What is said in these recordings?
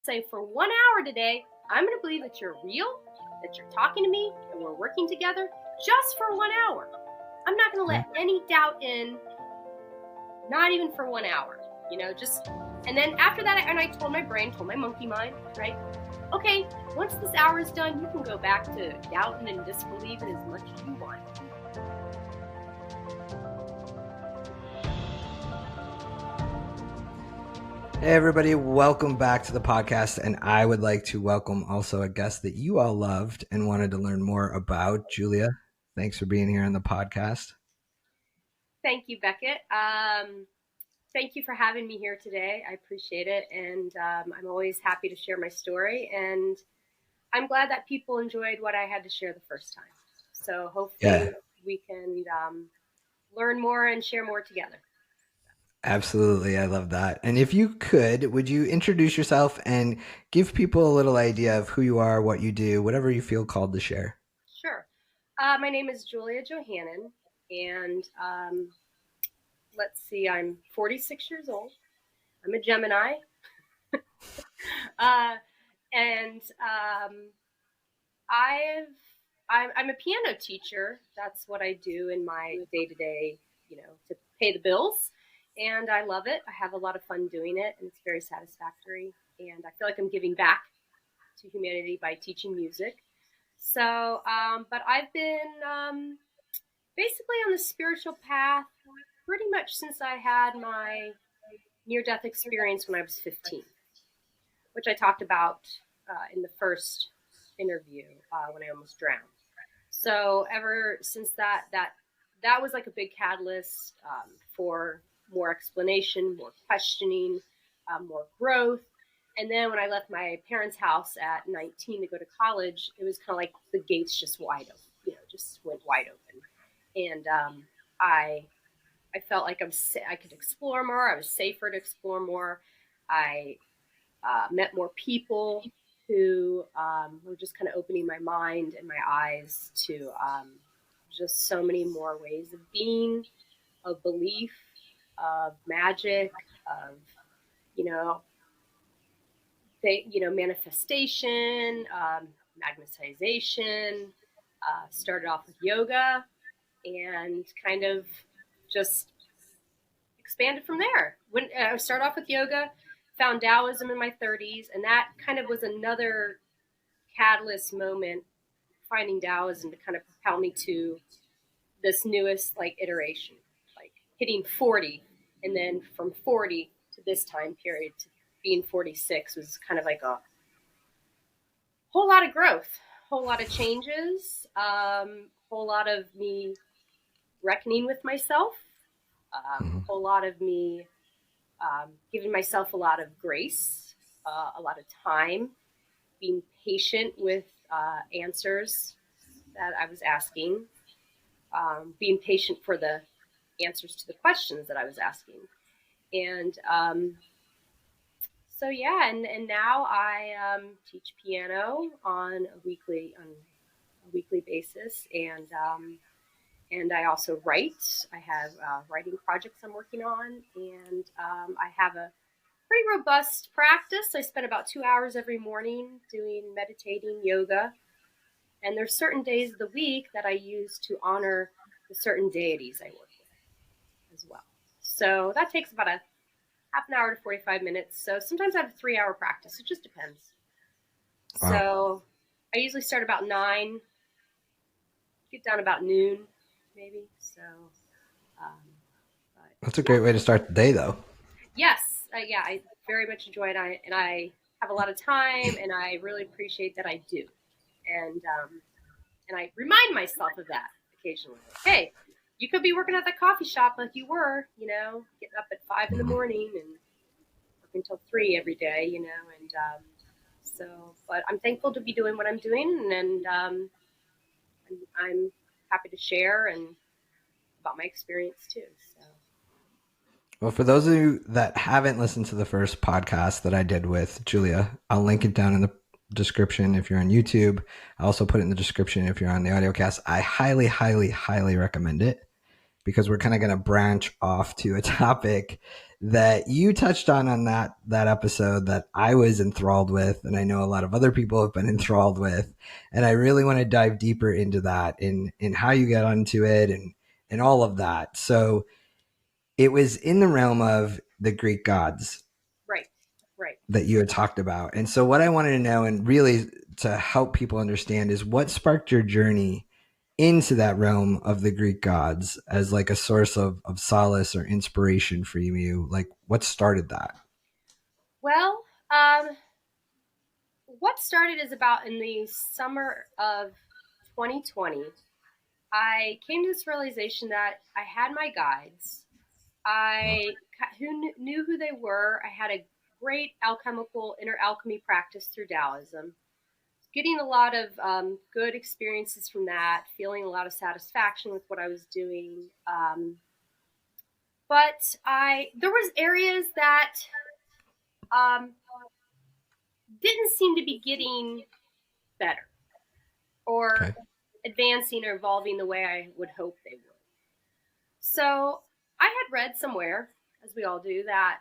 say for 1 hour today, I'm going to believe that you're real, that you're talking to me, and we're working together just for 1 hour. I'm not going to let any doubt in, not even for 1 hour, and then after that, and I told my brain, told my monkey mind, right? Okay, once this hour is done, you can go back to doubting and disbelieving as much as you want. Hey everybody, welcome back to the podcast, and I would like to welcome also a guest that you all loved and wanted to learn more about, Julia. Thanks for being here on the podcast. Thank you, Beckett. Thank you for having me here today. I appreciate it, and I'm always happy to share my story, and I'm glad that people enjoyed what I had to share the first time. So hopefully we can learn more and share more together. Absolutely. I love that. And if you could, would you introduce yourself and give people a little idea of who you are, what you do, whatever you feel called to share? Sure. My name is Julia Johanan, and let's see, I'm 46 years old. I'm a Gemini. And I'm a piano teacher. That's what I do in my day-to-day, to pay the bills. And I love it. I have a lot of fun doing it, and it's very satisfactory. And I feel like I'm giving back to humanity by teaching music. So, but I've been basically on the spiritual path pretty much since I had my near-death experience when I was 15, which I talked about in the first interview when I almost drowned. So ever since that was like a big catalyst for more explanation, more questioning, more growth. And then when I left my parents' house at 19 to go to college, it was kind of like the gates just wide open, just went wide open. And I felt like I could explore more. I was safer to explore more. I met more people who were just kind of opening my mind and my eyes to just so many more ways of being, of belief, of magic, of, manifestation, magnetization. Started off with yoga and kind of just expanded from there. When I started off with yoga, found Taoism in my 30s, and that kind of was another catalyst moment, finding Taoism to kind of propel me to this newest iteration, like hitting 40, and then from 40 to this time period to being 46 was kind of like a whole lot of growth, whole lot of changes, whole lot of me reckoning with myself, a whole lot of me giving myself a lot of grace, a lot of time, being patient with answers that I was asking, being patient for the answers to the questions that I was asking. And and now I teach piano on a weekly basis, and I also write. I have writing projects I'm working on, and I have a pretty robust practice. I spend about 2 hours every morning doing meditating, yoga, and there's certain days of the week that I use to honor the certain deities I work with as well. So that takes about a half an hour to 45 minutes. So sometimes I have a 3-hour practice. It just depends. Wow. So I usually start about 9, get down about noon, maybe. So that's a great way to start the day, though. Yes. I very much enjoy it. And I have a lot of time, and I really appreciate that I do. And I remind myself of that occasionally. Hey, you could be working at the coffee shop like you were, getting up at 5 in the morning and working until 3 every day, and but I'm thankful to be doing what I'm doing, and I'm happy to share and about my experience too. So. Well, for those of you that haven't listened to the first podcast that I did with Julia, I'll link it down in the description if you're on YouTube. I also put it in the description if you're on the audiocast. I highly, highly, highly recommend it, because we're kind of going to branch off to a topic that you touched on that episode that I was enthralled with, and I know a lot of other people have been enthralled with, and I really want to dive deeper into that in how you get onto it and all of that. So it was in the realm of the Greek gods, Right. Right. that you had talked about. And so what I wanted to know, and really to help people understand, is what sparked your journey into that realm of the Greek gods as like a source of solace or inspiration for you? Like what started that? Well, what started is about in the summer of 2020. I came to this realization that I had my guides. I knew who they were. I had a great alchemical inner alchemy practice through Taoism. Getting a lot of good experiences from that, feeling a lot of satisfaction with what I was doing. But there was areas that um, didn't seem to be getting better or Okay. advancing or evolving the way I would hope they would. So I had read somewhere, as we all do, that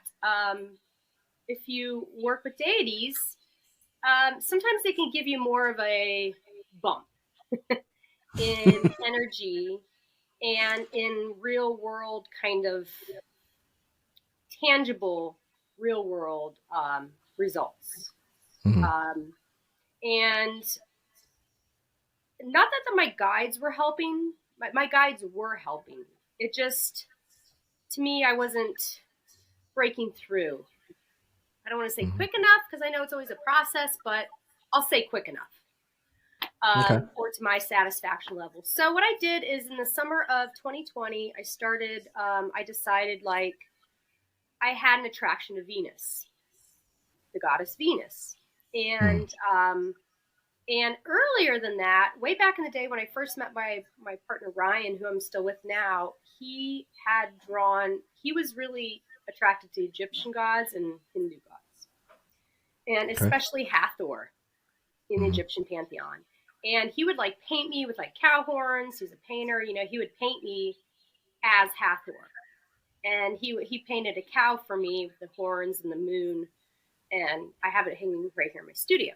if you work with deities, sometimes they can give you more of a bump in energy and in real world kind of tangible real world results. Mm-hmm. And not that my guides were helping, my guides were helping. It just, to me, I wasn't breaking through. I don't want to say Mm-hmm. quick enough because I know it's always a process, but I'll say quick enough Okay. or to my satisfaction level. So what I did is in the summer of 2020, I decided like I had an attraction to Venus, the goddess Venus. Mm-hmm. And earlier than that, way back in the day when I first met my partner Ryan, who I'm still with now, he was really attracted to Egyptian gods and Hindu gods, and Okay. especially Hathor in the Mm-hmm. Egyptian pantheon. And he would like paint me with like cow horns. He's a painter, he would paint me as Hathor. And he painted a cow for me with the horns and the moon, and I have it hanging right here in my studio.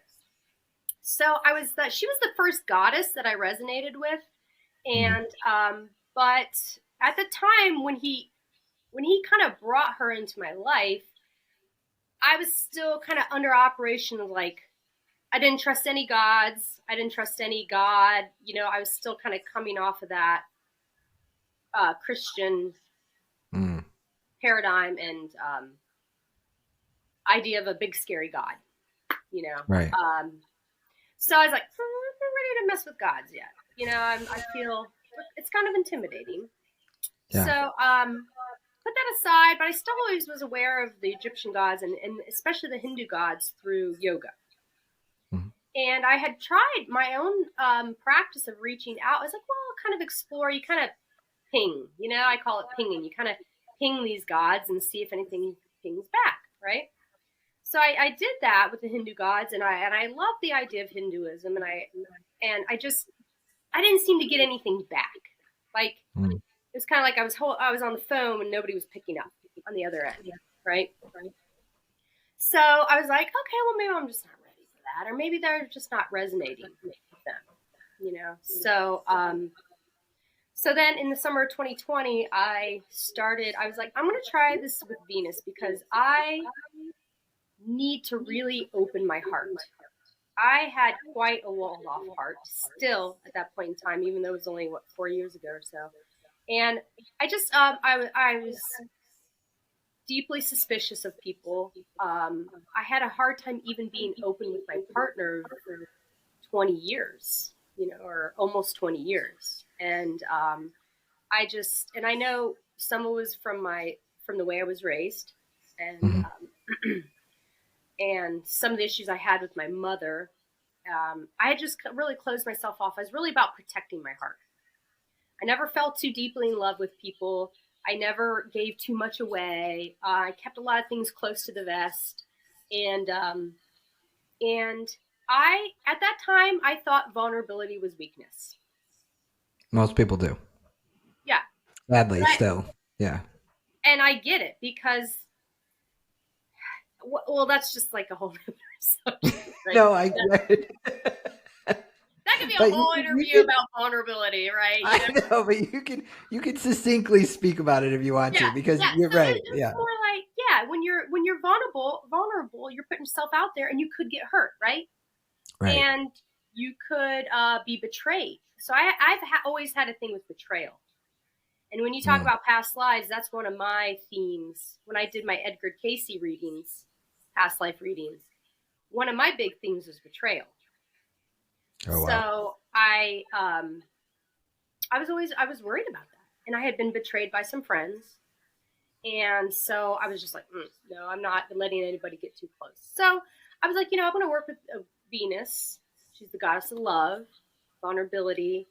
So she was the first goddess that I resonated with, Mm-hmm. and but at the time when he kind of brought her into my life, I was still kind of under operation of like I didn't trust any gods, I didn't trust any god, I was still kind of coming off of that Christian Mm-hmm. paradigm and idea of a big scary god, you know. Right. So I was like, I'm not ready to mess with gods yet. I feel it's kind of intimidating. So, Yeah. put that aside, but I still always was aware of the Egyptian gods and especially the Hindu gods through yoga. Mm-hmm. And I had tried my own practice of reaching out. I was like, well, I'll kind of explore. You kind of ping, I call it pinging. You kind of ping these gods and see if anything pings back, right? So I did that with the Hindu gods, and I love the idea of Hinduism, and I didn't seem to get anything back. Like Mm-hmm. it was kind of like I was on the phone and nobody was picking up on the other end, right? So I was like, okay, well maybe I'm just not ready for that, or maybe they're just not resonating with them. So then in the summer of 2020, I was like, I'm going to try this with Venus because I need to really open my heart. I had quite a walled off heart still at that point in time, even though it was only 4 years ago or so. And I just I was deeply suspicious of people. I had a hard time even being open with my partner for 20 years, or almost 20 years. And I know some of it was from the way I was raised, and Mm-hmm. and some of the issues I had with my mother. I had just really closed myself off. I was really about protecting my heart. I never felt too deeply in love with people. I never gave too much away. I kept a lot of things close to the vest, and I at that time I thought vulnerability was weakness. Most people do. Yeah, Sadly, I, still. Yeah. and I get it because Well, that's just like a whole other subject, right? No, I get it. That could be a But whole you interview can, about vulnerability, right? I know, but you can succinctly speak about it if you want Yeah, to, because yeah. you're So right. it's Yeah. more like, yeah, when you're vulnerable, you're putting yourself out there, and you could get hurt, right? Right. And you could be betrayed. So always had a thing with betrayal. And when you talk Mm. about past lives, that's one of my themes. When I did my Edgar Cayce readings, past life readings, one of my big themes was betrayal. Oh, wow. So I was worried about that, and I had been betrayed by some friends, and so I was just like, no, I'm not letting anybody get too close. So I was like, I'm going to work with Venus. She's the goddess of love, vulnerability.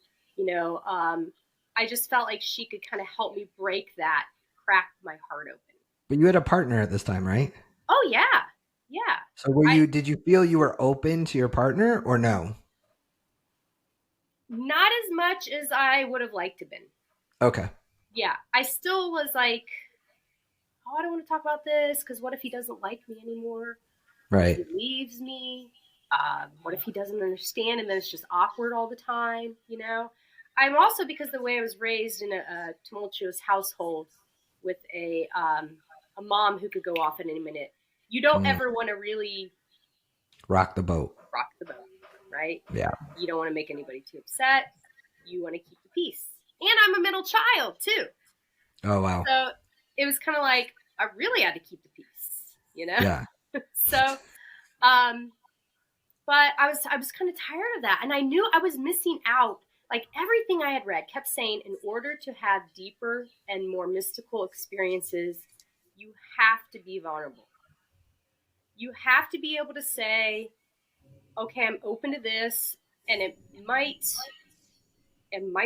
I just felt like she could kind of help me break that, crack my heart open. But you had a partner at this time, right? Oh yeah, yeah. So did you feel you were open to your partner or no? Not as much as I would have liked to have been. Okay. Yeah, I still was like, oh, I don't want to talk about this because what if he doesn't like me anymore? What if Right. he leaves me? What if he doesn't understand and then it's just awkward all the time? I'm also, because the way I was raised in a tumultuous household with a mom who could go off in any minute. You don't ever want to really Rock the boat. rock the boat, right? Yeah. You don't want to make anybody too upset. You want to keep the peace. And I'm a middle child too. Oh, wow. So it was kind of like I really had to keep the peace, Yeah. So, but I was kind of tired of that, and I knew I was missing out. Like everything I had read kept saying, in order to have deeper and more mystical experiences, you have to be vulnerable. You have to be able to say, okay, I'm open to this, and it might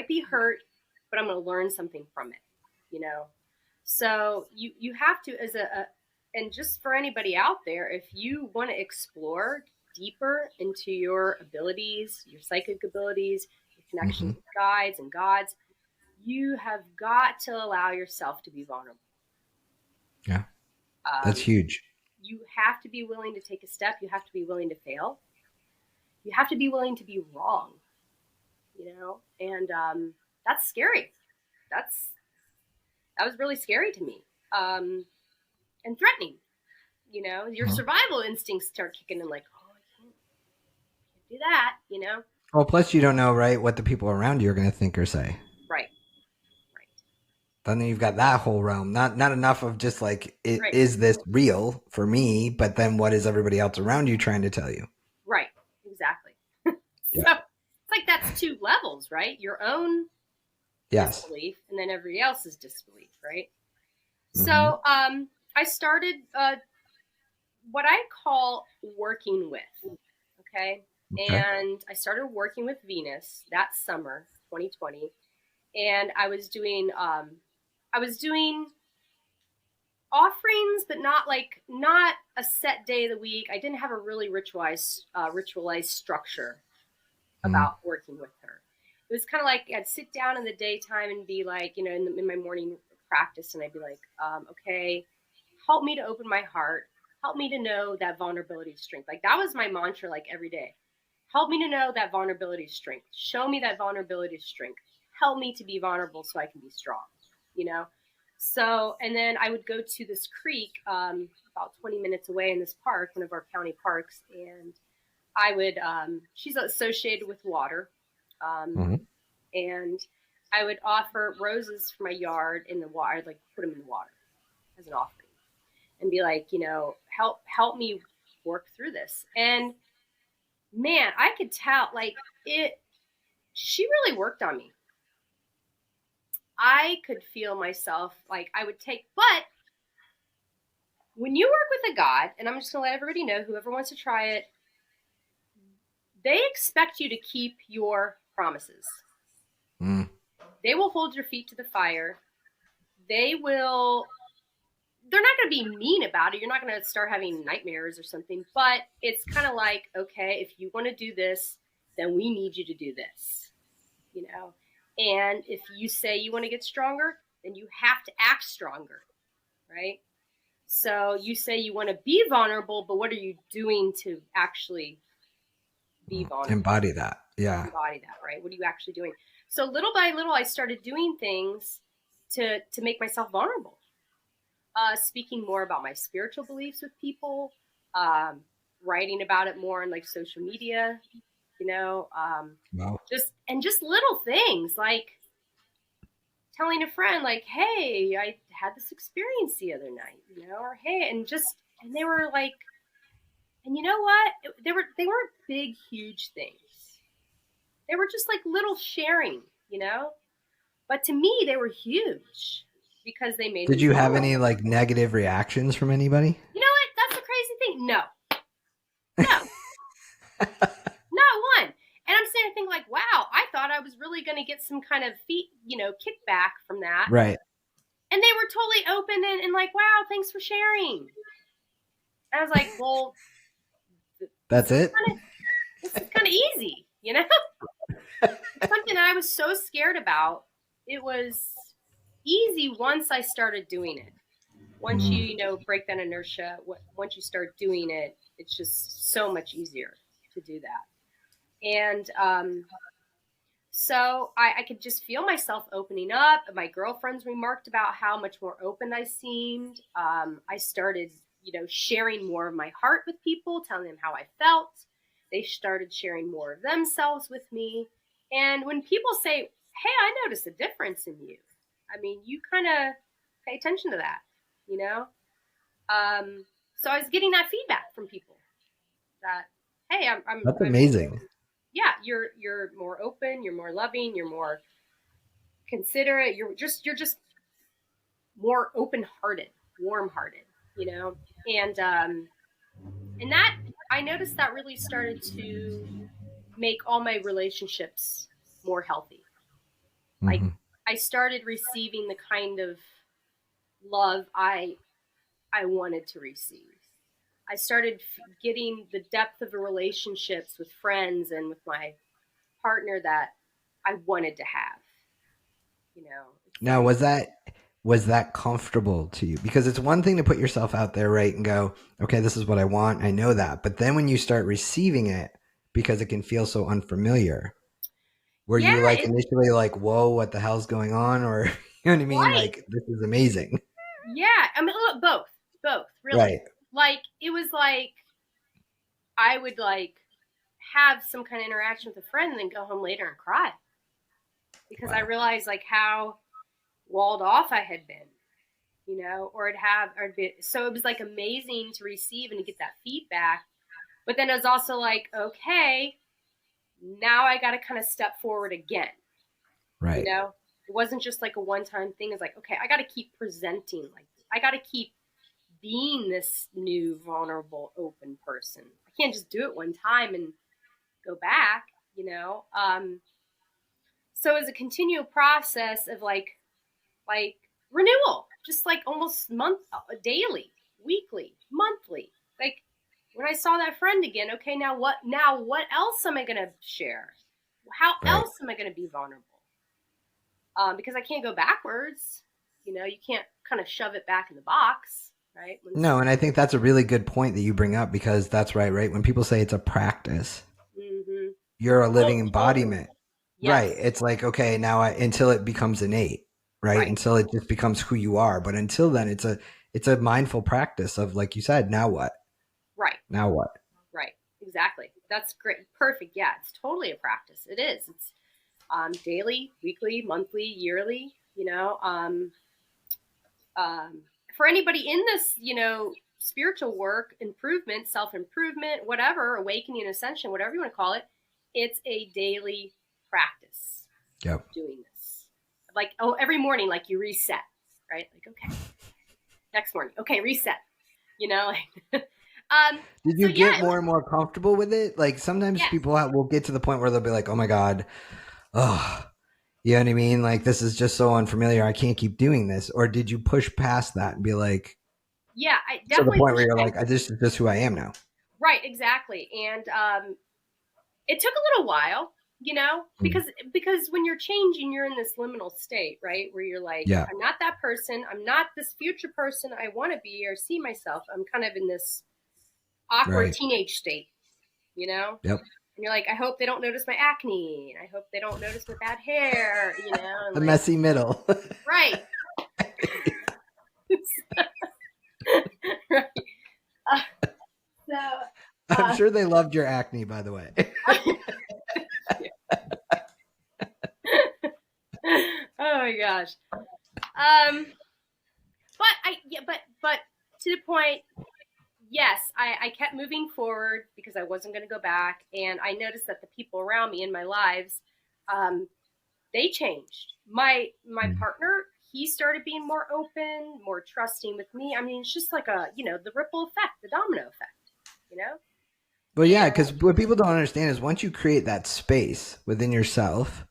be hurt, but I'm going to learn something from it. So you have to, and just for anybody out there, if you want to explore deeper into your abilities, your psychic abilities, your connections with guides and gods, you have got to allow yourself to be vulnerable. Yeah. That's huge. You have to be willing to take a step. You have to be willing to fail. You have to be willing to be wrong, and that's scary. That was really scary to me, and threatening. Your survival instincts start kicking in, like, oh, I can't do that. Well, plus you don't know, right, what the people around you are going to think or say. Right. Then you've got that whole realm. Not enough of just like, Right. Is this real for me? But then what is everybody else around you trying to tell you? Right. Exactly. Yeah. So it's like that's two levels, right? Your own disbelief, and then everybody else's disbelief, right? So I started what I call working with. Okay. And I started working with Venus that summer, 2020, and I was doing offerings, but not a set day of the week. I didn't have a really ritualized structure about working with her. It was kind of like I'd sit down in the daytime and be like, in my morning practice, and I'd be like, okay, help me to open my heart. Help me to know that vulnerability is strength. Like that was my mantra, like every day. Help me to know that vulnerability is strength. Show me that vulnerability is strength. Help me to be vulnerable so I can be strong, So, and then I would go to this creek about 20 minutes away in this park, one of our county parks, and I would, she's associated with water, and I would offer roses for my yard in the water. I'd like put them in the water as an offering and be like, help me work through this. And man, I could tell, she really worked on me. I could feel myself, like I would but when you work with a god, and I'm just going to let everybody know, whoever wants to try it, they expect you to keep your promises. They will hold your feet to the fire. They're not going to be mean about it. You're not going to start having nightmares or something, but it's kind of like, okay, if you want to do this, then we need you to do this, And if you say you want to get stronger, then you have to act stronger, right? So you say you want to be vulnerable, but what are you doing to actually be vulnerable? Embody that. Yeah. Embody that, right? What are you actually doing? So little by little, I started doing things to make myself vulnerable. Speaking more about my spiritual beliefs with people, um, writing about it more on like social media, you know, Wow. just little things like telling a friend like, "Hey, I had this experience the other night," or "Hey," and they were like, and you know what? They weren't big, huge things. They were just like little sharing, you know. But to me, they were huge because they made Did me you have any vulnerable. like negative reactions from anybody? You know what? That's the crazy thing. No, no, not one. And I'm saying, think like, wow, I thought I was really going to get some kind of kickback from that. Right. And they were totally open and like, wow, thanks for sharing. And I was like, well, this That's is it? kind of this is kind of easy, Something that I was so scared about. It was easy once I started doing it. Once Mm. break that inertia, once you start doing it, it's just so much easier to do that. And so I could just feel myself opening up. My girlfriends remarked about how much more open I seemed. I started, sharing more of my heart with people, telling them how I felt. They started sharing more of themselves with me. And when people say, "Hey, I noticed a difference in you," I mean, you kind of pay attention to that, you know? So I was getting that feedback from people that, "Hey, That's I'm amazing. yeah, you're more open, you're more loving, you're more considerate, you're just more open-hearted, warm-hearted, you know." And that I noticed that really started to make all my relationships more healthy. Like Hmm. I started receiving the kind of love I wanted to receive. I started getting the depth of the relationships with friends and with my partner that I wanted to have. It's Now, like, was that comfortable to you? Because it's one thing to put yourself out there, right, and go, okay, this is what I want. I know that. But then when you start receiving it, because it can feel so unfamiliar, were yeah, you like initially like, whoa, what the hell's going on? Or you know what I mean? right. Like, this is amazing. Yeah. I mean, look, both, really. Right. Like, it was like I would like have some kind of interaction with a friend and then go home later and cry because I Wow. realized like how walled off I had been, so it was like amazing to receive and to get that feedback. But then it was also like, okay, now I got to kind of step forward again. You Right. know, it wasn't just like a one time thing. It's like, okay, I got to keep presenting like this. I got to keep being this new, vulnerable, open person. I can't just do it one time and go back. So it's a continual process of like renewal, just like almost daily, weekly, monthly. Like when I saw that friend again, okay, now what? Now what else am I going to share? How Right. else am I going to be vulnerable? Because I can't go backwards. You can't kind of shove it back in the box, right? No, and I think that's a really good point that you bring up because that's right, right? When people say it's a practice, Mm-hmm. you're a living Totally. embodiment. Yes. Right. It's like, okay, now until it becomes innate, right? Right. Until it just becomes who you are. But until then, it's a mindful practice of, like you said, now what? Right. Now what? Right. Exactly. That's great. Perfect. Yeah, it's totally a practice. It is. It's daily, weekly, monthly, yearly. Um, for anybody in this, spiritual work, improvement, self improvement, whatever, awakening, ascension, whatever you want to call it, it's a daily practice of Yep. doing this. Like, oh, every morning, like you reset, right? Like, okay, next morning, okay, reset. Like, Did so you get yeah, more and more comfortable with it? Like sometimes yes, people will get to the point where they'll be like, oh my God, oh, you know what I mean? Like this is just so unfamiliar. I can't keep doing this. Or did you push past that and be like, yeah, I to the definitely point push where you're back. like, this is just who I am now? Right, exactly, and it took a little while. you know, because when you're changing, you're in this liminal state, right? Where you're like, Yeah. I'm not that person. I'm not this future person I want to be or see myself. I'm kind of in this awkward Right. teenage state, you know? Yep. And you're like, I hope they don't notice my acne. And I hope they don't notice my bad hair, you know? And The like, messy middle. right. Right. So, I'm sure they loved your acne, by the way. oh my gosh. But to the point, yes, I kept moving forward because I wasn't going to go back, and I noticed that the people around me in my lives, they changed. My partner, he started being more open, more trusting with me. I mean, it's just like the ripple effect, the domino effect, you know? Well, yeah, because what people don't understand is once you create that space within yourself,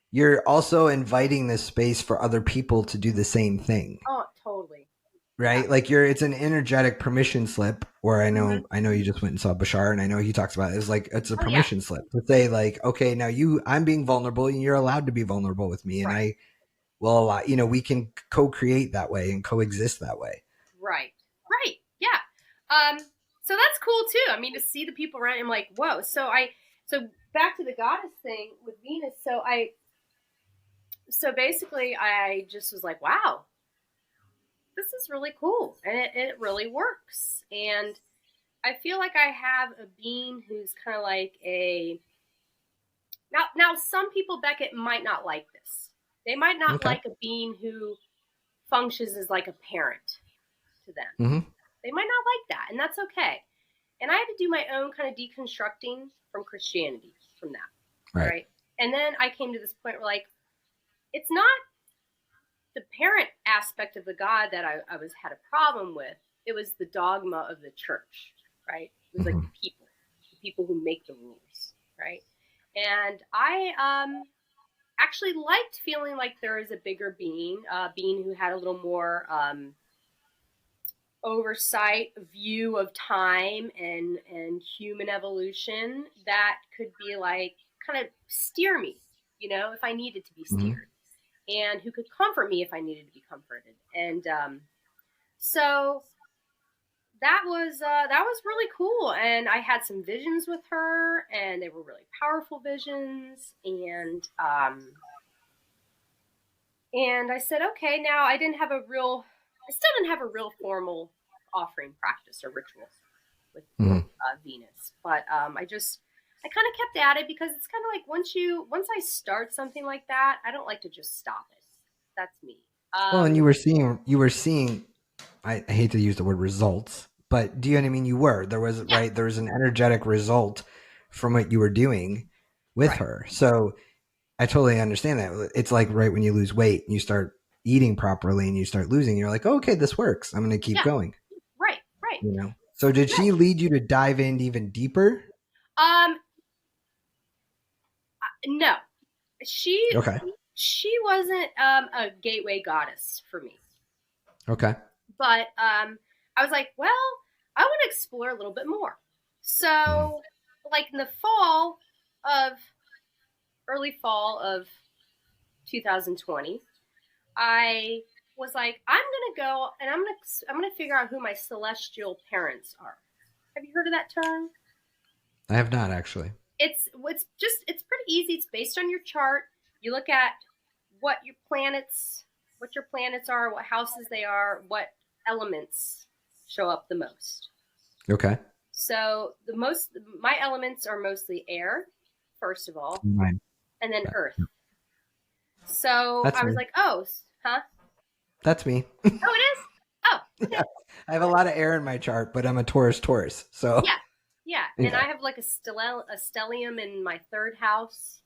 you're also inviting this space for other people to do the same thing. Oh, totally. Right? Yeah. Like it's an energetic permission slip where I know you just went and saw Bashar, and I know he talks about it. It's like, it's a permission slip to say like, okay, now I'm being vulnerable and you're allowed to be vulnerable with me. And I will allow, we can co-create that way and coexist that way. Right. Right. Yeah. So that's cool too. I mean, to see the people around, I'm like, whoa. So back to the goddess thing with Venus. So basically I just was like, wow, this is really cool. And it really works. And I feel like I have a being who's kind of like now some people, Beckett, might not like this. They might not like a being who functions as like a parent to them. Mm-hmm. They might not like that, and that's okay. And I had to do my own kind of deconstructing from Christianity from that. Right. And then I came to this point where like, it's not the parent aspect of the God that I had a problem with. It was the dogma of the church, right? It was like the people who make the rules, right? And I actually liked feeling like there is a bigger being who had a little more oversight, view of time and human evolution that could be like kind of steer me, if I needed to be steered, and who could comfort me if I needed to be comforted. And so that was really cool. And I had some visions with her, and they were really powerful visions. And I said, okay, now I still didn't have a real formal offering practice or ritual with Venus, but I kind of kept at it because it's kind of like once I start something like that, I don't like to just stop it. That's me. Well, and you were seeing, I hate to use the word results, but do you know what I mean? There was an energetic result from what you were doing with her. So I totally understand that. It's like right when you lose weight and you start eating properly and you start losing, you're like, oh, okay, this works. I'm going to keep going. Right. So did she lead you to dive in even deeper? No, she wasn't a gateway goddess for me. Okay. But I was like, well, I want to explore a little bit more. So like in the early fall of 2020, I was like, I'm going to go and I'm going to figure out who my celestial parents are. Have you heard of that term? I have not, actually. It's pretty easy. It's based on your chart. You look at what your planets are, what houses they are, what elements show up the most. Okay. So my elements are mostly air, first of all, and then earth. So I was like, oh, huh? That's me. Oh, it is? Oh, okay. Yeah. I have a lot of air in my chart, but I'm a Taurus. So yeah. And I have like a stellium in my third house,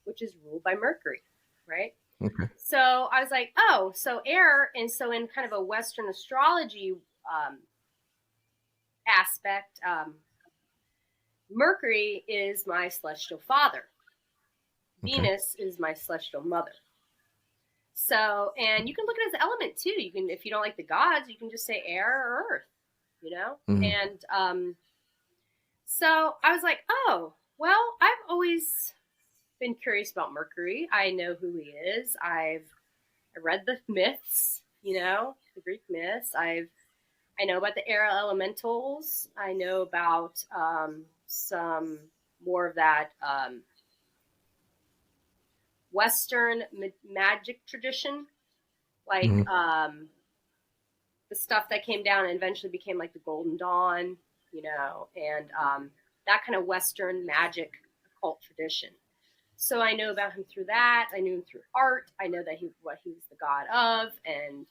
which is ruled by Mercury, right? Okay. So I was like, oh, so air, and so in kind of a Western astrology aspect, Mercury is my celestial father. Okay. Venus is my celestial mother. So, and you can look at it as an element too. You can, if you don't like the gods, you can just say air or earth, And so I was like, oh, well, I've always been curious about Mercury. I know who he is. I read the myths, the Greek myths. I know about the air elementals. I know about some more of that Western magic tradition, like Mm-hmm. the stuff that came down and eventually became like the Golden Dawn, and that kind of Western magic occult tradition. So I know about him through that. I knew him through art. I know that what he was the god of, and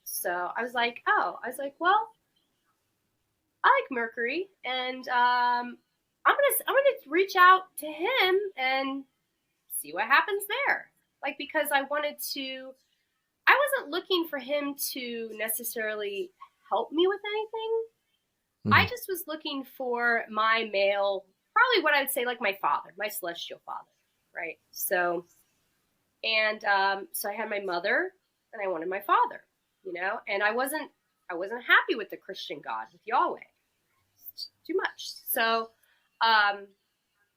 so I was like, well, I like Mercury, and I'm gonna reach out to him and see what happens there. Like, because I wasn't looking for him to necessarily help me with anything. I Mm-hmm. just was looking for my male, probably what I would say, like my father, my celestial father, right? So I had my mother, and I wanted my father, and I wasn't happy with the Christian God, with Yahweh. It's too much. So, um,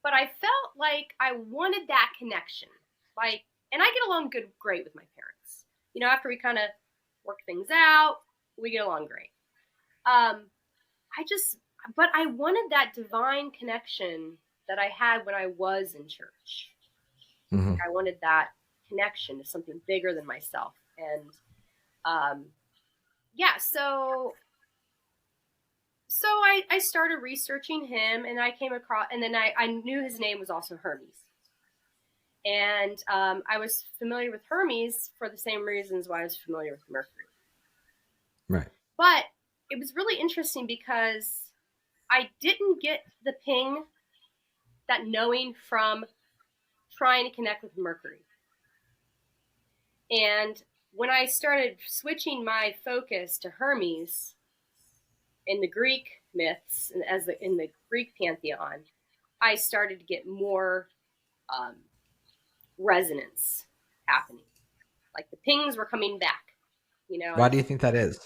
but I felt like I wanted that connection, like, and I get along great with my parents. After we kind of work things out, we get along great. Um, I just, but I wanted that divine connection that I had when I was in church. Mm-hmm. Like, I wanted that connection to something bigger than myself. And um, yeah, so I started researching him, and I came across, and then I knew his name was also Hermes. And I was familiar with Hermes for the same reasons why I was familiar with Mercury. Right. But it was really interesting because I didn't get the ping, that knowing, from trying to connect with Mercury. And when I started switching my focus to Hermes in the Greek myths, in the Greek pantheon, I started to get more um, resonance happening. Like the pings were coming back, Why and do you think that is?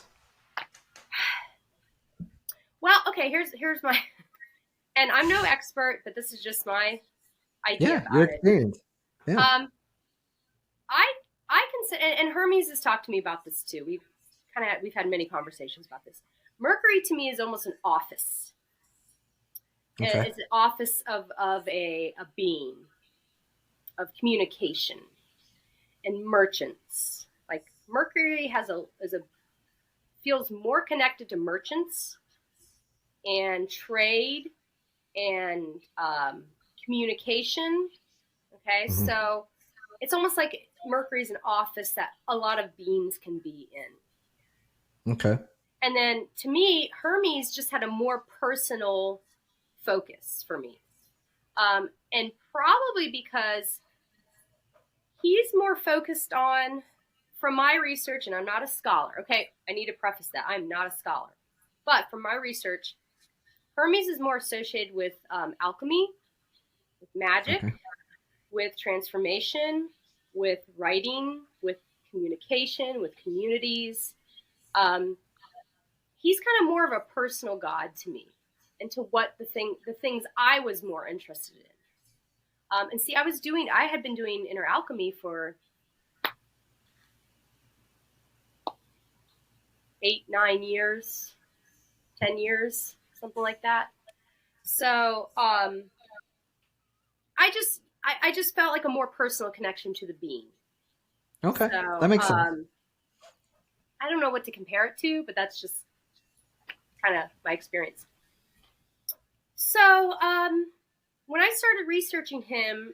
well, okay, here's my, and I'm no expert, but this is just my idea Yeah, your about it. experience. Yeah. I I consider, and Hermes has talked to me about this too. We've had many conversations about this. Mercury to me is almost an office. Okay. It's an office of a being, of communication and merchants. Like Mercury feels more connected to merchants and trade and communication. Okay, Mm-hmm. so it's almost like Mercury's an office that a lot of beings can be in. Okay. And then to me, Hermes just had a more personal focus for me. And probably because he's more focused on, from my research, and I'm not a scholar. Okay, I need to preface that. I'm not a scholar. But from my research, Hermes is more associated with alchemy, with magic, Okay. with transformation, with writing, with communication, with communities. Um, he's kind of more of a personal god to me, and to what the things I was more interested in. And see, I had been doing inner alchemy for 8, 9 years, 10 years, something like that. So I just felt like a more personal connection to the being. Okay. That So makes sense. I don't know what to compare it to, but that's just kind of my experience. So when I started researching him,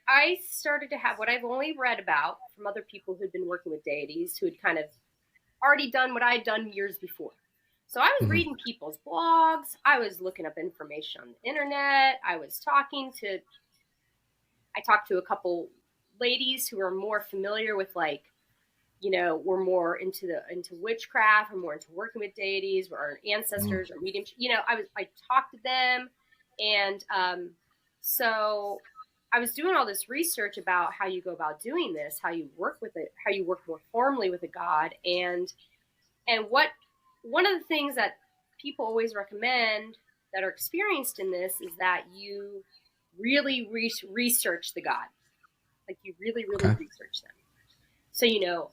I started to have what I've only read about from other people who'd been working with deities, who had kind of already done what I had done years before. So I was Mm-hmm. reading people's blogs. I was looking up information on the internet. I talked to a couple ladies who are more familiar with, like, we're more into witchcraft, or more into working with deities, or our ancestors, or mediums. I talked to them, and so I was doing all this research about how you go about doing this, how you work with it, how you work more formally with a god, and what one of the things that people always recommend that are experienced in this is that you really research the god. Like you really, really Okay. research them. So you know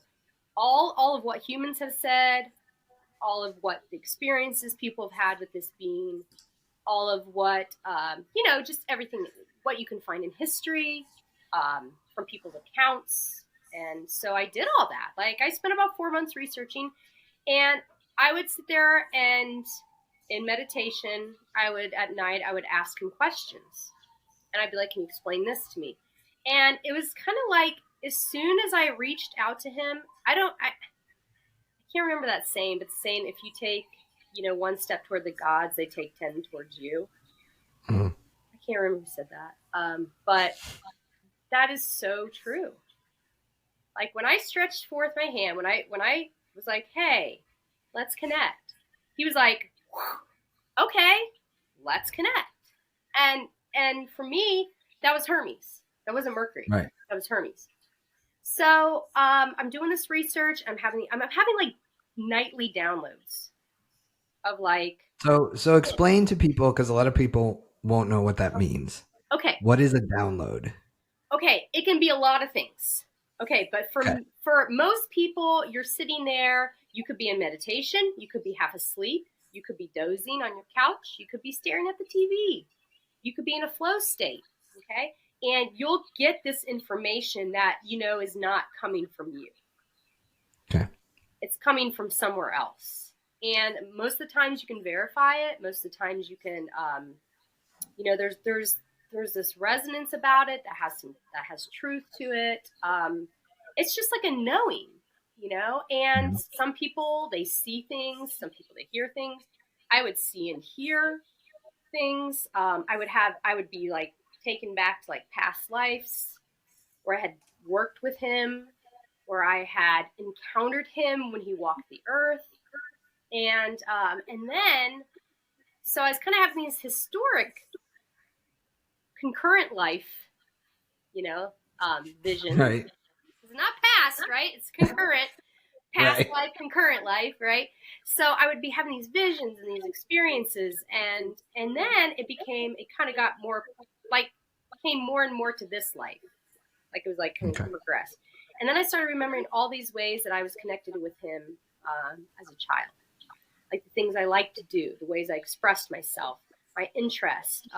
all of what humans have said, all of what the experiences people have had with this being, all of what you know, just everything what you can find in history, from people's accounts. And so I did all that. Like I spent about 4 months researching, and I would sit there and in meditation, I would at night I would ask him questions, and I'd be like, "Can you explain this to me?" And it was kind of like as soon as I reached out to him, I can't remember that saying, but the saying, if you take, you know, one step toward the gods, they take 10 towards you. Mhm. I can't remember who said that. But that is so true. Like when I stretched forth my hand, when I was like, "Hey, let's connect," he was like, "Okay, let's connect." And for me, that was Hermes. That wasn't Mercury. Right. That was Hermes. So I'm doing this research. I'm having like nightly downloads of like, So explain to people, because a lot of people won't know what that means. okay, What is a download? okay, it can be a lot of things. Okay, but Okay. for most people, you're sitting there. You could be in meditation. You could be half asleep. You could be dozing on your couch. You could be staring at the TV. You could be in a flow state. Okay, and you'll get this information that you know is not coming from you. Okay. It's coming from somewhere else. And most of the times you can verify it. Most of the times you can, you know, there's this resonance about it that has truth to it. It's just like a knowing, you know. And some people they see things, some people they hear things. I would see and hear things. I would be like taken back to like past lives where I had worked with him, where I had encountered him when he walked the earth, and then so I was kind of having this historic concurrent life, you know, vision. Right. It's not past, right? It's concurrent, past Right. life, concurrent life, right? So I would be having these visions and these experiences, and then it kind of got more like came more and more to this life, like it was like kind of progressed. And then I started remembering all these ways that I was connected with him as a child, like the things I liked to do, the ways I expressed myself, my interest,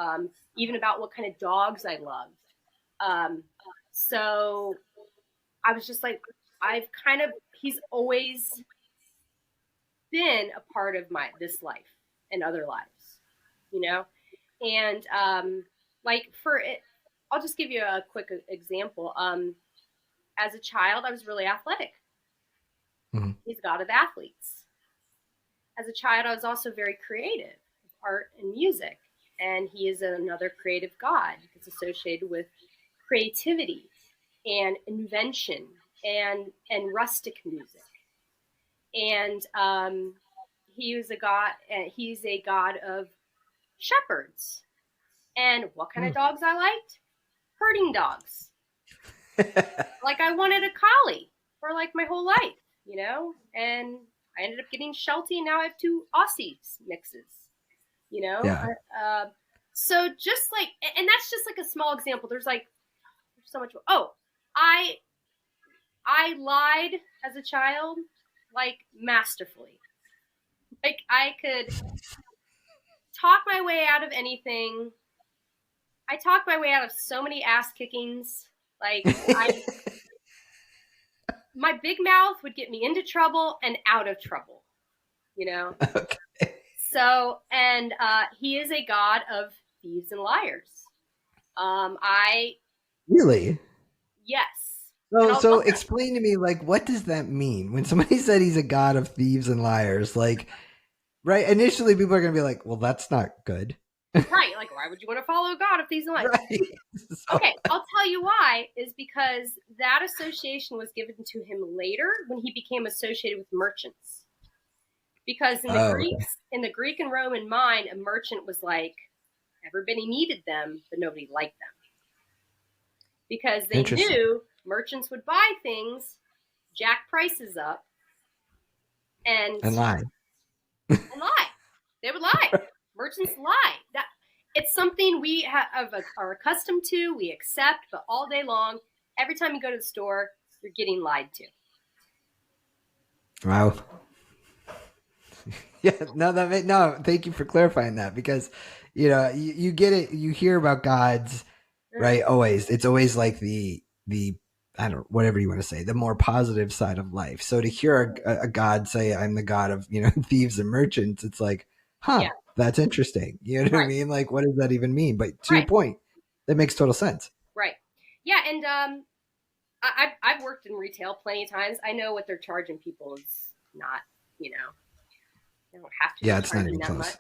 even about what kind of dogs I loved. So I was just like, he's always been a part of this life and other lives, you know? And like for it, I'll just give you a quick example. As a child, I was really athletic. Mm-hmm. He's a god of athletes. As a child, I was also very creative, art and music. And he is another creative god. It's associated with creativity and invention and rustic music. And he's a god of shepherds. And what kind of dogs I liked? Herding dogs. Like I wanted a collie for like my whole life, you know? And I ended up getting Sheltie, and now I have 2 Aussies mixes, you know? Yeah. So just like, and that's just like a small example. There's so much. Oh, I lied as a child, like masterfully. Like I could talk my way out of anything. I talked my way out of so many ass kickings. Like my big mouth would get me into trouble and out of trouble, you know? Okay. So, and he is a god of thieves and liars. Really? Yes. So explain to me, like, what does that mean? When somebody said he's a god of thieves and liars, like, right, initially people are going to be like, well, that's not good. Right, like, why would you want to follow a god of thieves and liars? Right. So, Okay, I'll tell you why, is because that association was given to him later when he became associated with merchants. Because in the Greek and Roman mind, a merchant was like, everybody needed them, but nobody liked them. Because they knew merchants would buy things, jack prices up, and lie. They would lie. Merchants lie. it's something we are accustomed to, we accept, but all day long, every time you go to the store, you're getting lied to. Wow. Yeah, no, thank you for clarifying that, because, you get it. You hear about gods, right? Always. It's always like the, I don't, whatever you want to say, the more positive side of life. So to hear a god say, I'm the god of, thieves and merchants, it's like, Yeah. that's interesting. You know what I mean? Like, what does that even mean? But to your point, that makes total sense. Right. Yeah. And I've worked in retail plenty of times. I know what they're charging people is not, they don't have to be it's not charging even that close. much.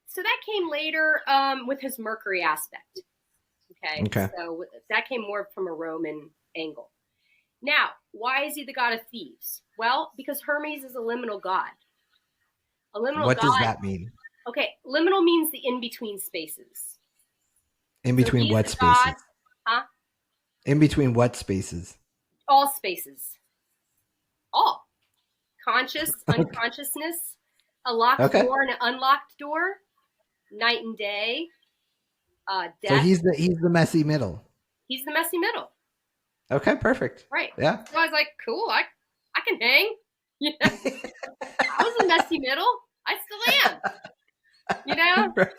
So that came later with his Mercury aspect. Okay. So that came more from a Roman angle. Now, why is he the god of thieves? Well, because Hermes is a liminal god. A liminal what god. does that mean? Okay, liminal means the in-between spaces. In between what spaces? God, huh? In between what spaces? All spaces. All. Conscious, unconsciousness, a locked door and an unlocked door, night and day, death. So he's the messy middle. He's the messy middle. Okay, perfect. Right. Yeah. So I was like, cool, I can hang. I was a messy middle. I still am. Right.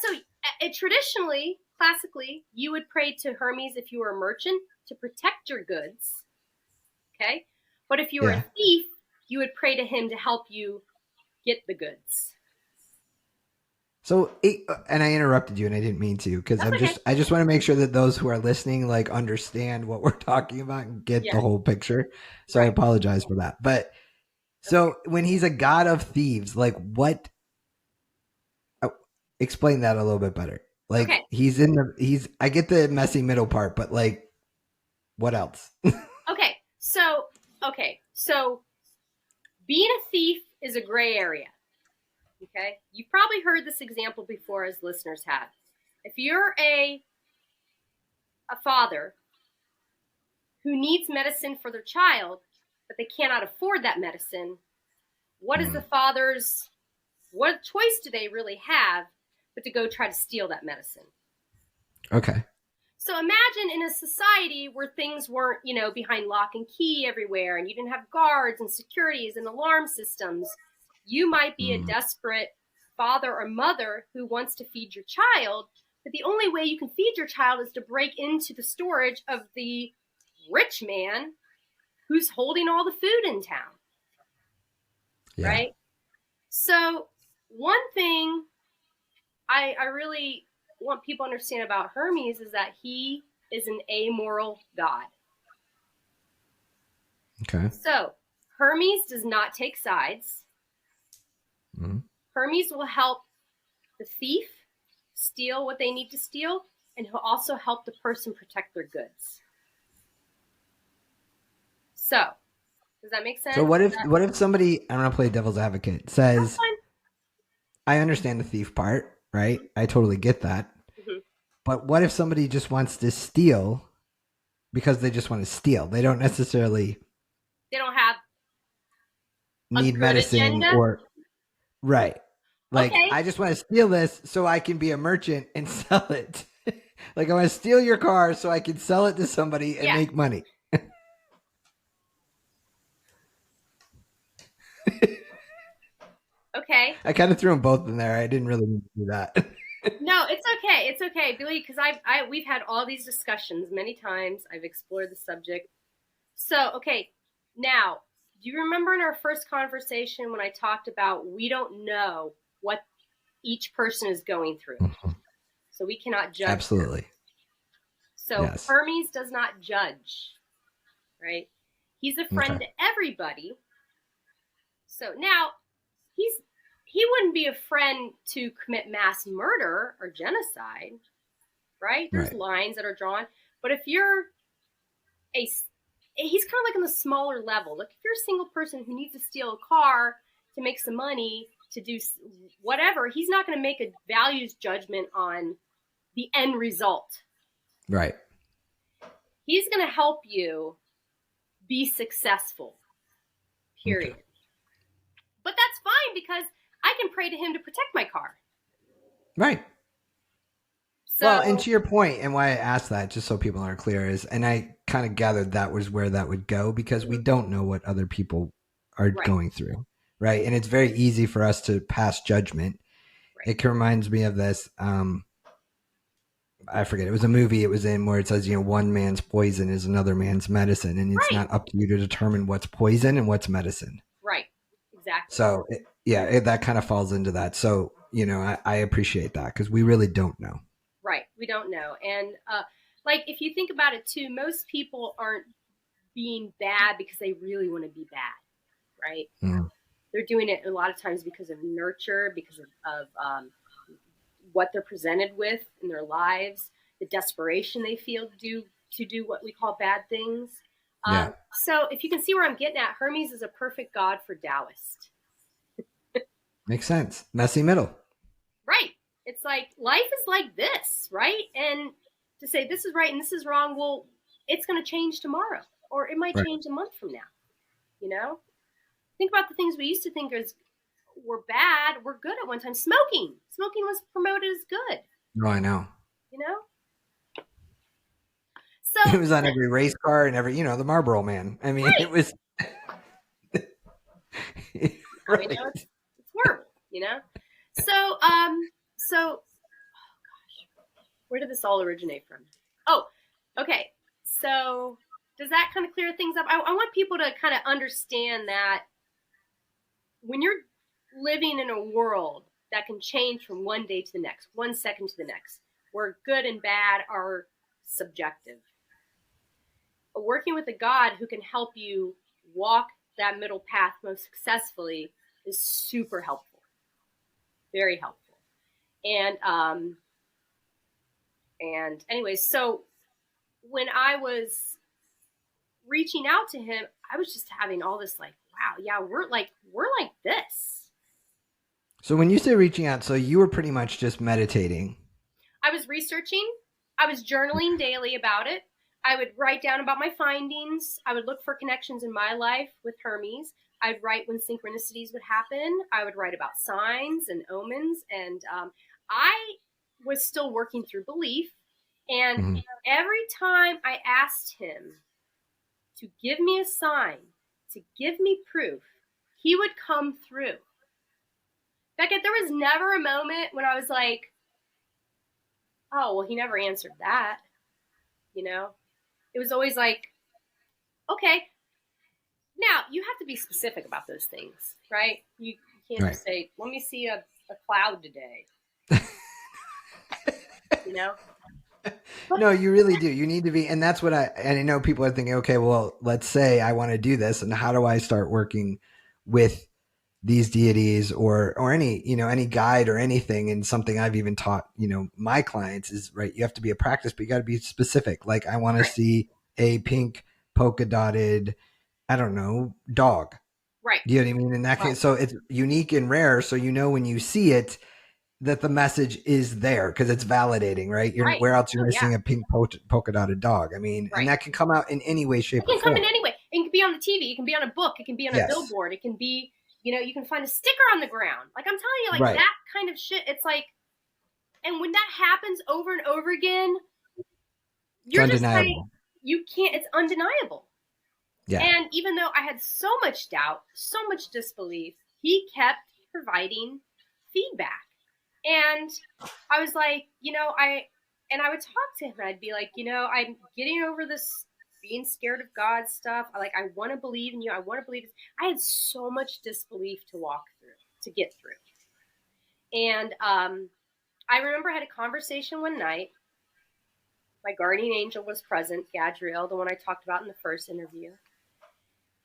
So traditionally, classically, you would pray to Hermes if you were a merchant to protect your goods. Okay. But if you were a thief, you would pray to him to help you get the goods. So, and I interrupted you, and I didn't mean to, because I just want to make sure that those who are listening understand what we're talking about and get the whole picture. So I apologize for that. But so when he's a god of thieves, what? Explain that a little bit better. I get the messy middle part, but what else? So being a thief is a gray area. Okay, you've probably heard this example before, as listeners have. If you're a father who needs medicine for their child, but they cannot afford that medicine, what choice do they really have but to go try to steal that medicine? Okay. So imagine in a society where things weren't, behind lock and key everywhere, and you didn't have guards and securities and alarm systems. You might be a desperate father or mother who wants to feed your child, but the only way you can feed your child is to break into the storage of the rich man who's holding all the food in town. Yeah. Right? So one thing I really want people to understand about Hermes is that he is an amoral god. Okay. So Hermes does not take sides. Mm-hmm. Hermes will help the thief steal what they need to steal, and he'll also help the person protect their goods. So, does that make sense? So what if somebody, I'm going to play devil's advocate, says, I understand the thief part, right? I totally get that. Mm-hmm. But what if somebody just wants to steal because they just want to steal? They don't necessarily... They don't have need medicine agenda? Or... Right. I just want to steal this so I can be a merchant and sell it. I want to steal your car so I can sell it to somebody and make money. Okay. I kind of threw them both in there. I didn't really need to do that. No, it's okay. It's okay, Billy, because we've had all these discussions many times. I've explored the subject. So, okay, now, do you remember in our first conversation when I talked about we don't know what each person is going through? Mm-hmm. So we cannot judge. Absolutely. Them. So Hermes does not judge, right? He's a friend to everybody. So now he wouldn't be a friend to commit mass murder or genocide, right? There's lines that are drawn. But if you're he's kind of on the smaller level. If you're a single person who needs to steal a car to make some money, to do whatever, he's not going to make a values judgment on the end result. Right. He's going to help you be successful, period. Okay. But that's fine because I can pray to him to protect my car. Right. So, Well, and to your point, and why I asked that, just so people are clear, is, and I kind of gathered that was where that would go, because we don't know what other people are right, going through, right? And it's very easy for us to pass judgment. right, It reminds me of this. I forget. It was a movie it was in where it says, one man's poison is another man's medicine, and it's right, not up to you to determine what's poison and what's medicine. right, exactly. So, that kind of falls into that. So, I appreciate that, because we really don't know. Right, we don't know. And like, if you think about it too, most people aren't being bad because they really want to be bad, right? Mm. They're doing it a lot of times because of nurture, because of what they're presented with in their lives, the desperation they feel to do what we call bad things. Yeah. So if you can see where I'm getting at, Hermes is a perfect god for Taoist. Makes sense. Messy middle. Right. It's like life is like this, right? And to say this is right and this is wrong, well, it's going to change tomorrow, or it might Right. change a month from now. Think about the things we used to think were bad, were good at one time. Smoking was promoted as good. No, I know. So it was on every race car and every, the Marlboro Man. I mean, right. It was. Right. It's horrible, So, oh gosh, where did this all originate from? Oh, okay. So, does that kind of clear things up? I want people to kind of understand that when you're living in a world that can change from one day to the next, 1 second to the next, where good and bad are subjective, working with a God who can help you walk that middle path most successfully is super helpful, very helpful. And anyways, so when I was reaching out to him, I was just having all this like, wow, yeah, we're like this. So when you say reaching out, so you were pretty much just meditating. I was researching. I was journaling daily about it. I would write down about my findings. I would look for connections in my life with Hermes. I'd write when synchronicities would happen. I would write about signs and omens. And I was still working through belief. And every time I asked him to give me a sign, to give me proof, he would come through. Becca, there was never a moment when I was like, oh, well, he never answered that. It was always like, okay. Now, you have to be specific about those things, right? You can't just say, let me see a cloud today. No, you really do. You need to be, and that's what and I know people are thinking, okay, well, let's say I want to do this, and how do I start working with these deities or any, any guide or anything? And something I've even taught, my clients is, right, you have to be a practice, but you got to be specific. Like, I want to see a pink polka dotted, I don't know, dog. Right. Do you know what I mean? In that case, so it's unique and rare. So, when you see it, that the message is there because it's validating, right? Where else you're missing a pink polka dotted dog? I mean, and that can come out in any way, shape, or form. It can come in any way. It can be on the TV. It can be on a book. It can be on a billboard. It can be, you can find a sticker on the ground. Like, I'm telling you, that kind of shit. It's like, and when that happens over and over again, you're just like, you can't, it's undeniable. Yeah. And even though I had so much doubt, so much disbelief, he kept providing feedback. And I was like, I would talk to him. And I'd be like, I'm getting over this being scared of God stuff. I want to believe in you. I want to believe. I had so much disbelief to walk through, to get through. And I remember I had a conversation one night. My guardian angel was present, Gadriel, the one I talked about in the first interview.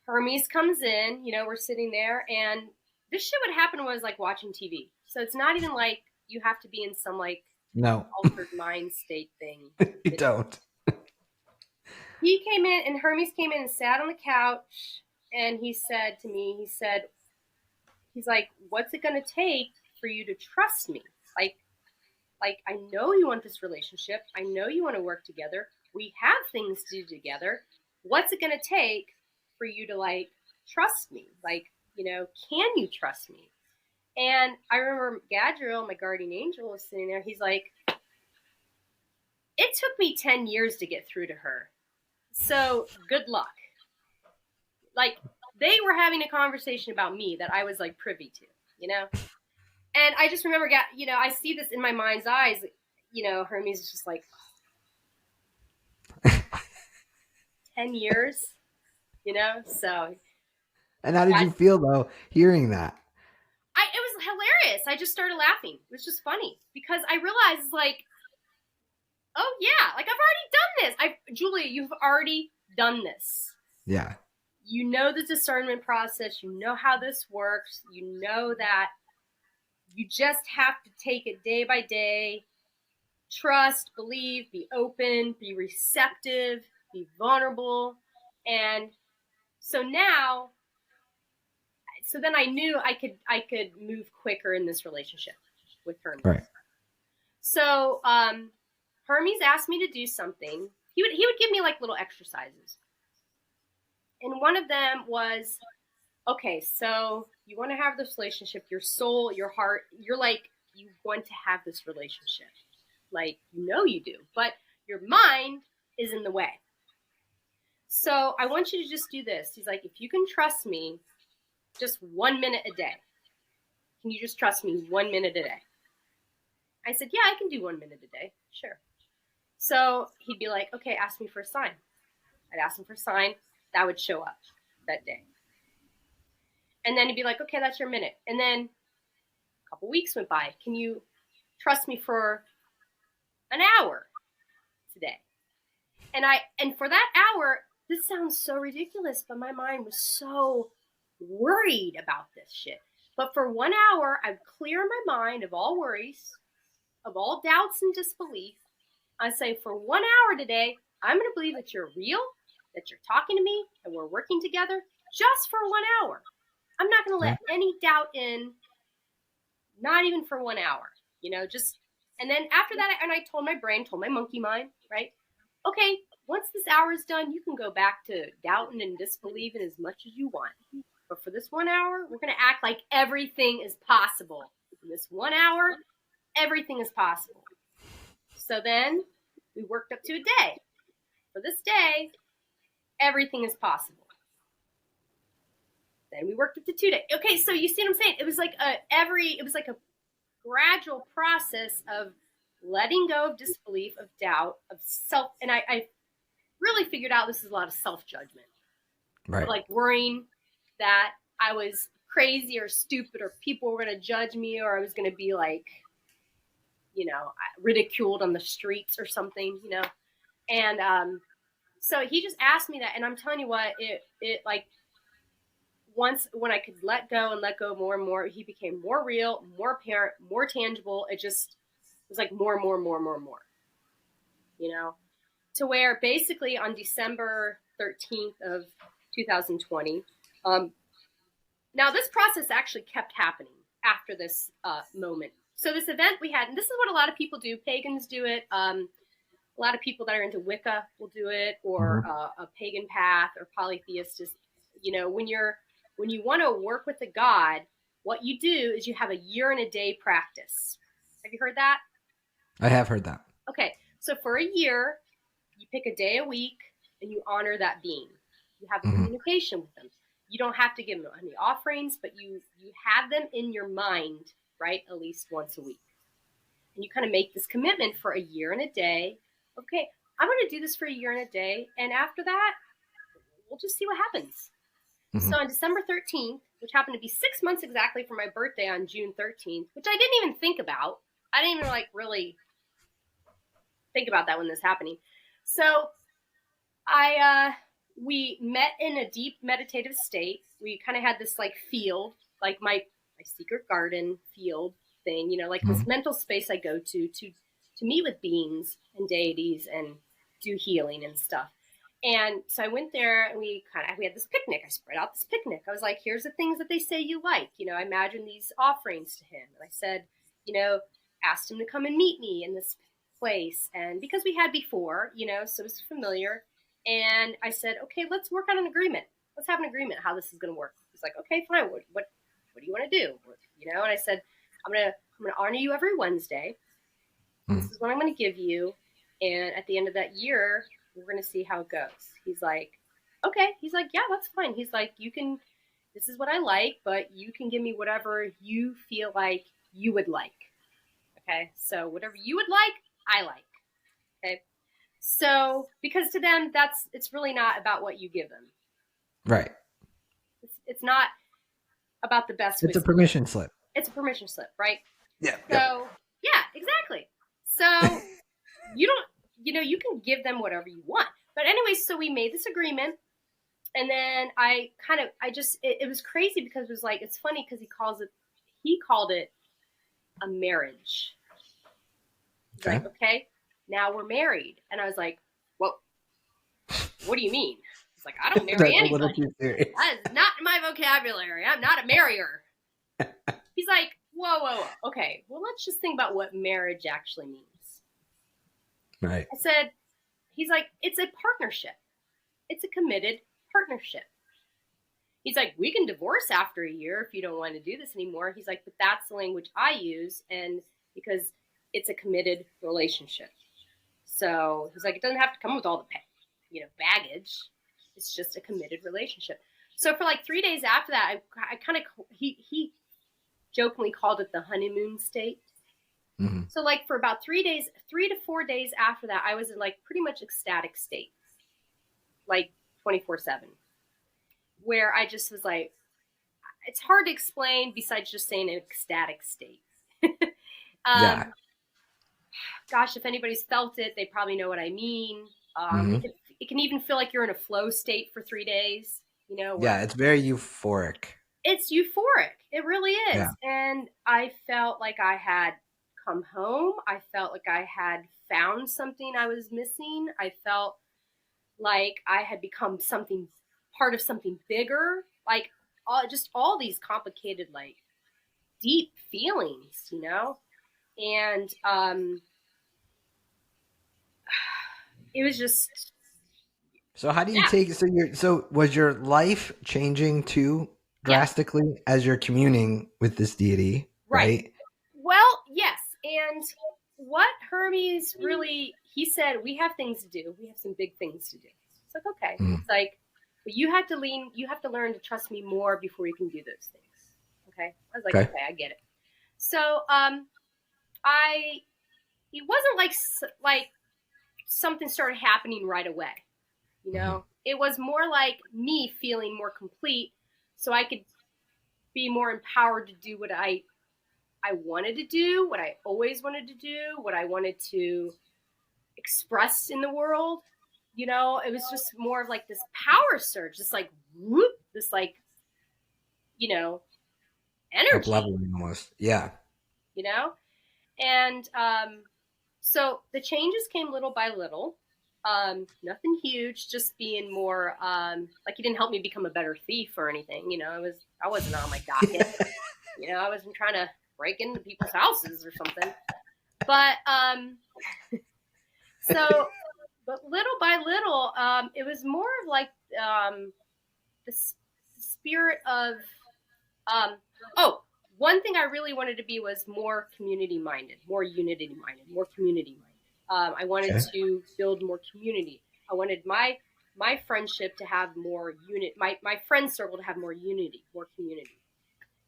Hermes comes in, we're sitting there, and this shit would happen when I was watching TV. So it's not even like you have to be in some altered mind state thing. You don't. He came in, and Hermes came in and sat on the couch, and he said to me, he's like, what's it going to take for you to trust me? I know you want this relationship. I know you want to work together. We have things to do together. What's it going to take for you to trust me? Can you trust me? And I remember Gadriel, my guardian angel, was sitting there. He's like, it took me 10 years to get through to her. So good luck. Like, they were having a conversation about me that I was like privy to, you know? And I just remember, you know, I see this in my mind's eyes, you know, Hermes is just like, 10 years, you know? So. And how did you feel though, hearing that? It was hilarious. I just started laughing. It was just funny because I realized, like, oh yeah, like I've already done this. Julia, you've already done this. Yeah. You know the discernment process. You know how this works. You know that you just have to take it day by day. Trust, believe, be open, be receptive, be vulnerable. And so now, so then I knew I could move quicker in this relationship with Hermes. Right. So Hermes asked me to do something. He would give me like little exercises. And one of them was, okay, so you want to have this relationship, your soul, your heart, you're like, you want to have this relationship. Like, you know you do, but your mind is in the way. So I want you to just do this. He's like, if you can trust me just 1 minute a day, can you just trust me 1 minute a day? I said, yeah, I can do 1 minute a day. Sure. So he'd be like, okay, ask me for a sign. I'd ask him for a sign. That would show up that day. And then he'd be like, okay, that's your minute. And then a couple weeks went by. Can you trust me for an hour today? And for that hour, this sounds so ridiculous, but my mind was so worried about this shit. But for 1 hour, I'd clear my mind of all worries, of all doubts and disbelief. I say, for 1 hour today, I'm going to believe that you're real, that you're talking to me, and we're working together just for 1 hour. I'm not going to let any doubt in, not even for 1 hour, you know, just, and then after that, and I told my brain, told my monkey mind, right? Okay, once this hour is done, you can go back to doubting and disbelieving as much as you want. But for this 1 hour, we're going to act like everything is possible. In this 1 hour, everything is possible. So then we worked up to a day. For this day, everything is possible. Then we worked up to 2 days. Okay, so you see what I'm saying? It was like a gradual process of letting go of disbelief, of doubt, of self. And I really figured out this is a lot of self-judgment. Right. Like worrying that I was crazy or stupid or people were going to judge me or I was going to be like, you know, ridiculed on the streets or something, you know. And so he just asked me that. And I'm telling you what, it like, once when I could let go more and more, he became more real, more apparent, more tangible. It just was like more, you know, to where basically on December 13th of 2020, now this process actually kept happening after this moment. So this event we had, and this is what a lot of people do. Pagans do it. A lot of people that are into Wicca will do it, or a pagan path or polytheist is, you know, when you want to work with a god, what you do is you have a year and a day practice. Have you heard that? I have heard that. Okay. So for a year, you pick a day a week and you honor that being. You have communication with them. You don't have to give them any offerings, but you have them in your mind, right? At least once a week. And you kind of make this commitment for a year and a day. Okay, I'm going to do this for a year and a day. And after that, we'll just see what happens. So on December 13th, which happened to be 6 months exactly from my birthday on June 13th, which I didn't even think about. I didn't even like really think about that when this was happening. So we met in a deep meditative state. We kind of had this like field, like my secret garden field thing, you know, like this mental space I go to meet with beings and deities and do healing and stuff. And so I went there and we had this picnic. I spread out this picnic. I was like, here's the things that they say you like. You know, I imagine these offerings to him. And I said, you know, asked him to come and meet me in this place. And because we had before, you know, so it was familiar. And I said, okay, let's work on an agreement. Let's have an agreement how this is going to work. He's like, okay, fine. What what do you want to do? You know, and I said, I'm gonna honor you every Wednesday. This is what I'm gonna give you, and at the end of that year, we're gonna see how it goes. He's like, okay. He's like, yeah, that's fine. He's like, you can. This is what I like, but you can give me whatever you feel like you would like. Okay, so whatever you would like, I like. Okay, so because to them, it's really not about what you give them. Right. It's not about the best. It's a permission slip. It's a permission slip, right? Yeah. So yeah, exactly. So you don't, you can give them whatever you want. But anyway, so we made this agreement, and then it was crazy because it was like, it's funny because he called it a marriage. He's like, okay, now we're married. And I was like, well, what do you mean? He's like, I don't marry anybody. That is not in my vocabulary. I'm not a marrier. He's like, whoa. Okay, well, let's just think about what marriage actually means. Right. I said, he's like, it's a partnership. It's a committed partnership. He's like, we can divorce after a year if you don't want to do this anymore. He's like, but that's the language I use, and because it's a committed relationship. So he's like, it doesn't have to come with all the baggage. It's just a committed relationship. So for like 3 days after that, I kind of, he jokingly called it the honeymoon state. Mm-hmm. So like for about 3 to 4 days after that, I was in like pretty much ecstatic state, like 24/7, where I just was like, it's hard to explain besides just saying an ecstatic state. Yeah. Gosh, if anybody's felt it, they probably know what I mean. It can even feel like you're in a flow state for 3 days. Yeah, it's very euphoric. It's euphoric. It really is. Yeah. And I felt like I had come home. I felt like I had found something I was missing. I felt like I had become part of something bigger. Like all these complicated, like deep feelings, and it was just. So how do you take? So was your life changing too drastically as you're communing with this deity, right? Well, yes. And what Hermes really, he said, we have things to do. We have some big things to do. It's like, okay. It's like, but you have to learn to trust me more before you can do those things. Okay. I was like, okay, I get it. So, it wasn't like something started happening right away. It was more like me feeling more complete so I could be more empowered to do what I wanted to do, what I always wanted to do, what I wanted to express in the world. It was just more of like this power surge, just like whoop, this like, energy. Up-leveling almost. Yeah. And so the changes came little by little. Nothing huge, just being more like he didn't help me become a better thief or anything. I wasn't on my docket. I wasn't trying to break into people's houses or something. But but little by little, it was more of like the spirit of one thing I really wanted to be was more community minded, more unity minded, more community minded. I wanted to build more community. I wanted my friendship to have more my friend circle to have more unity, more community.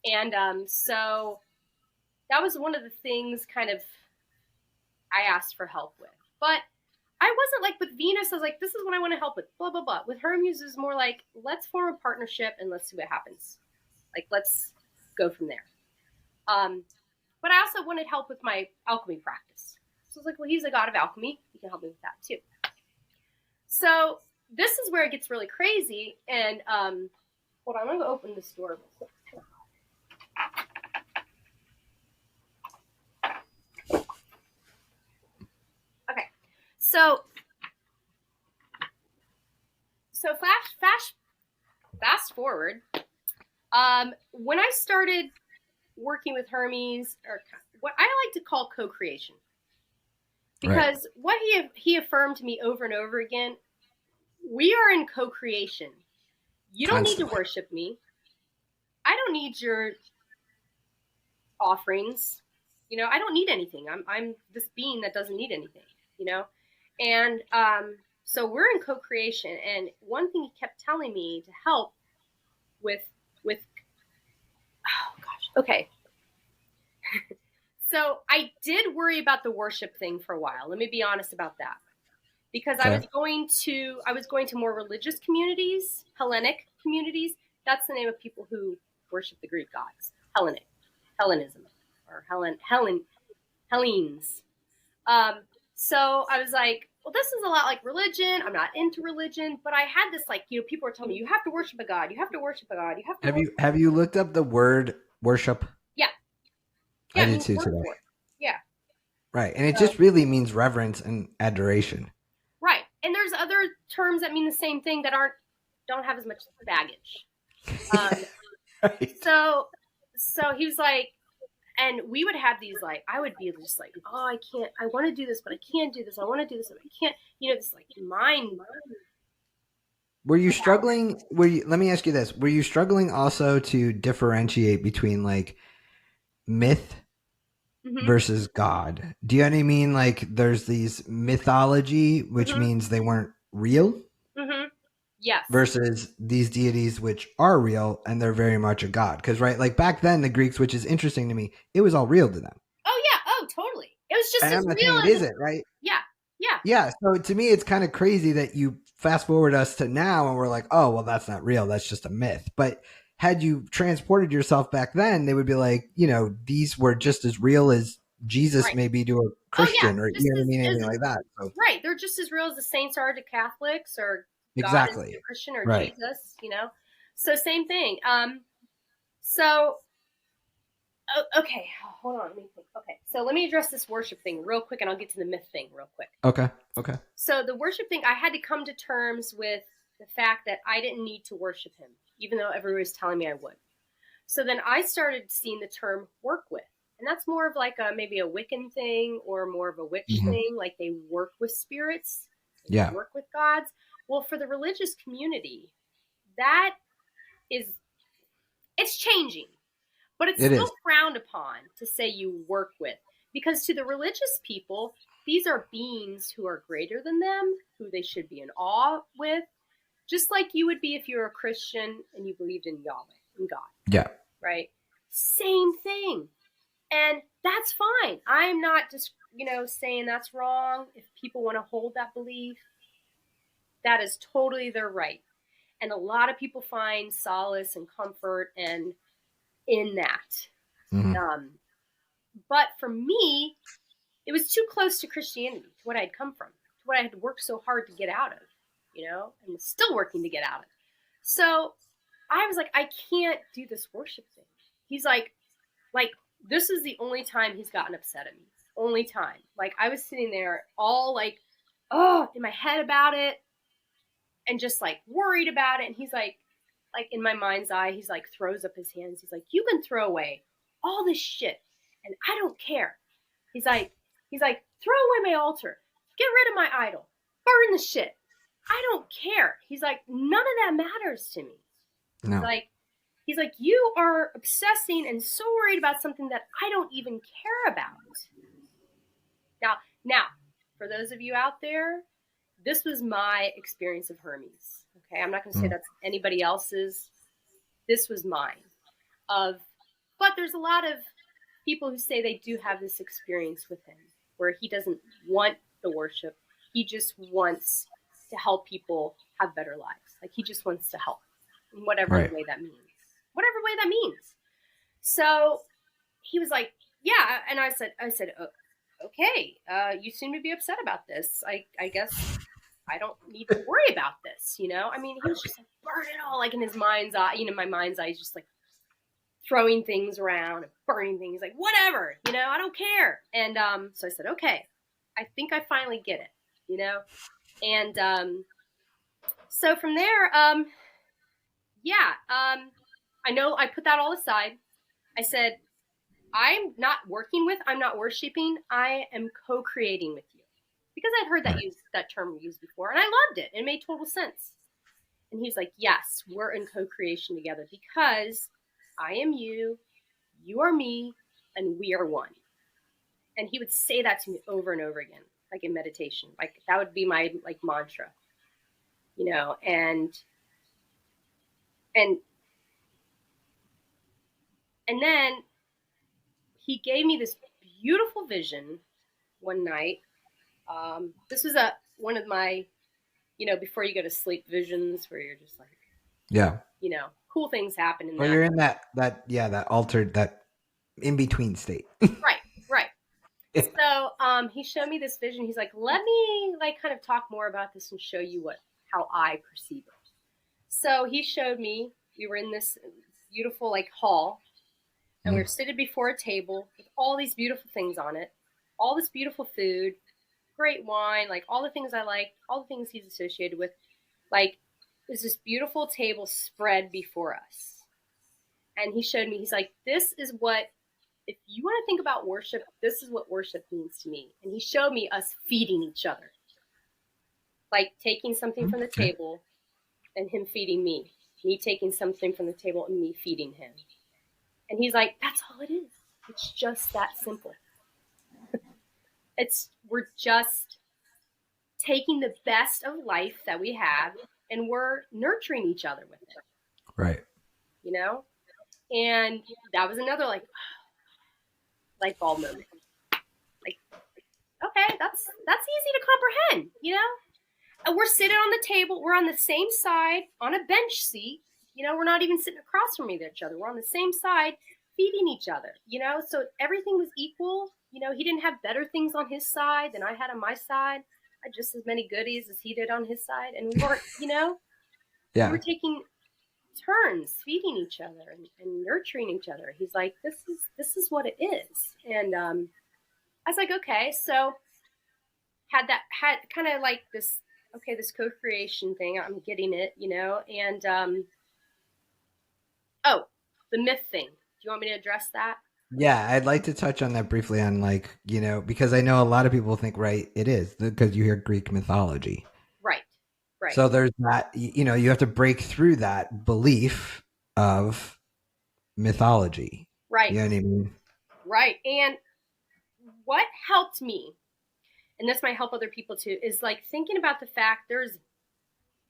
And so that was one of the things kind of I asked for help with. But I wasn't like with Venus, I was like, this is what I want to help with, blah, blah, blah. With Hermes, it was more like, let's form a partnership and let's see what happens. Like, let's go from there. But I also wanted help with my alchemy practice. So I was like, well, he's a god of alchemy. He can help me with that too. So this is where it gets really crazy. And hold on, I'm going to open this door. Okay. So fast forward. When I started working with Hermes, or what I like to call co-creation, because what he affirmed to me over and over again, we are in co-creation. You don't need to worship me. I don't need your offerings. I don't need anything. I'm this being that doesn't need anything, and so we're in co-creation. And one thing he kept telling me to help with oh gosh, okay. So I did worry about the worship thing for a while. Let me be honest about that. Because Okay. I was going to more religious communities, Hellenic communities. That's the name of people who worship the Greek gods. Hellenism, or Hellenes. So I was like, well, this is a lot like religion. I'm not into religion, but I had this people were telling me, you have to worship a god. You have to worship a god. You have to. Have you looked up the word worship? Yeah. I It did means too work today. for it. Yeah. Right, and it just really means reverence and adoration. Right, and there's other terms that mean the same thing that don't have as much baggage. Right. So he was like, and we would have these I would be just like, oh, I can't. I want to do this, but I can't do this. I want to do this, but I can't. This mind. Were you struggling? Let me ask you this: were you struggling also to differentiate between myth versus God? Do you know what I mean? There's these mythology, which means they weren't real. Yes. Versus these deities, which are real and they're very much a god. Because back then the Greeks, which is interesting to me, it was all real to them. Oh yeah. Oh totally. It was just and as I'm not real saying as it isn't, right? Yeah. Yeah. Yeah. So to me, it's kind of crazy that you fast forward us to now and we're like, oh, well, that's not real. That's just a myth. But had you transported yourself back then, they would be like, these were just as real as Jesus may be to a Christian or anything like that. So. Right. They're just as real as the saints are to Catholics or Exactly. God is a Christian or right. Jesus, So same thing. So okay, hold on, let me think. Okay, so let me address this worship thing real quick, and I'll get to the myth thing real quick. Okay. So the worship thing, I had to come to terms with the fact that I didn't need to worship him, even though everyone was telling me I would. So then I started seeing the term work with, and that's more of maybe a Wiccan thing or more of a witch thing, like they work with spirits, they work with gods. Well, for the religious community, it's changing, but it's still frowned upon to say you work with, because to the religious people, these are beings who are greater than them, who they should be in awe with, just like you would be if you were a Christian and you believed in Yahweh, in God. Yeah. Right? Same thing. And that's fine. I'm not just, saying that's wrong. If people want to hold that belief, that is totally their right. And a lot of people find solace and comfort in that. But for me, it was too close to Christianity, to what I'd come from, to what I had worked so hard to get out of, and was still working to get out of. So I was like, I can't do this worship thing. He's like, this is the only time he's gotten upset at me. Only time. I was sitting there all in my head about it and just worried about it. And he's like in my mind's eye, he's throws up his hands. He's like, you can throw away all this shit and I don't care. He's like, throw away my altar. Get rid of my idol. Burn the shit. I don't care. He's like, none of that matters to me. No. He's like, you are obsessing and so worried about something that I don't even care about. Now, for those of you out there, this was my experience of Hermes. Okay, I'm not going to say that's anybody else's. This was mine. But there's a lot of people who say they do have this experience with him, where he doesn't want the worship. He just wants to help people have better lives. He just wants to help in whatever way that means. Whatever way that means. So he was like, yeah. And I said, oh, okay, you seem to be upset about this. I guess I don't need to worry about this, I mean, he was just burn it all, in his mind's eye, my mind's eye is just throwing things around and burning things, whatever, I don't care. And so I said, okay, I think I finally get it, and so from there, I know I put that all aside. I said, I'm not worshiping, I am co-creating with you. Because I'd heard that term used before, and I loved it. It made total sense. And he's like, yes, we're in co-creation together because I am you, you are me, and we are one. And he would say that to me over and over again, like in meditation. Like that would be my like mantra, you know, and then he gave me this beautiful vision one night. This was one of my, you know, before you go to sleep visions where you're just like, Yeah. you know, cool things happen in Well, that. you're in that altered, that in between state. Right, right. So he showed me this vision. He's like, let me like kind of talk more about this and show you how I perceive it. So he showed me, we were in this beautiful like hall, and we were sitting before a table with all these beautiful things on it, all this beautiful food, great wine, like all the things I like, all the things he's associated with. Like there's this beautiful table spread before us. And he showed me, he's like, this is what, if you want to think about worship, this is what worship means to me. And he showed me us feeding each other. Like taking something from the table and him feeding me taking something from the table and me feeding him. And he's like, that's all it is. It's just that simple. We're just taking the best of life that we have and we're nurturing each other with it. Right. You know? And that was another like light bulb moment. Like, okay, that's easy to comprehend, you know? And we're sitting on the table, we're on the same side on a bench seat. You know, we're not even sitting across from each other. We're on the same side feeding each other, you know? So everything was equal. You know, he didn't have better things on his side than I had on my side. I had just as many goodies as he did on his side. And we weren't, you know, we were taking turns feeding each other and nurturing each other. He's like, this is what it is. And I was like, okay. So had kind of like this, okay, this co-creation thing. I'm getting it, you know, and the myth thing. Do you want me to address that? Yeah, I'd like to touch on that briefly on like, you know, because I know a lot of people think, right, it is because you hear Greek mythology. Right. Right. So there's that, you know, you have to break through that belief of mythology. Right. You know what I mean? Right. And what helped me, and this might help other people too, is like thinking about the fact there's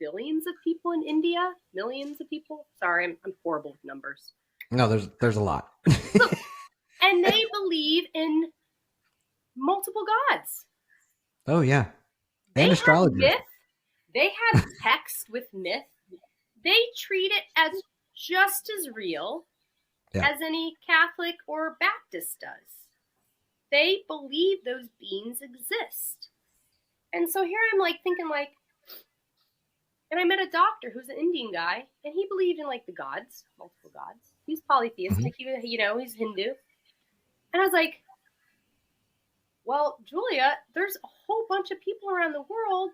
billions of people in India, millions of people. Sorry, I'm horrible with numbers. No, there's a lot. And they believe in multiple gods. Oh yeah. They And have astrology. myth. They have text with myth. They treat it as just as real as any Catholic or Baptist does. They believe those beings exist. And so here I'm like thinking like, and I met a doctor who's an Indian guy, and he believed in like the gods, multiple gods. He's polytheistic, you know, he's Hindu. And I was like, well, Julia, there's a whole bunch of people around the world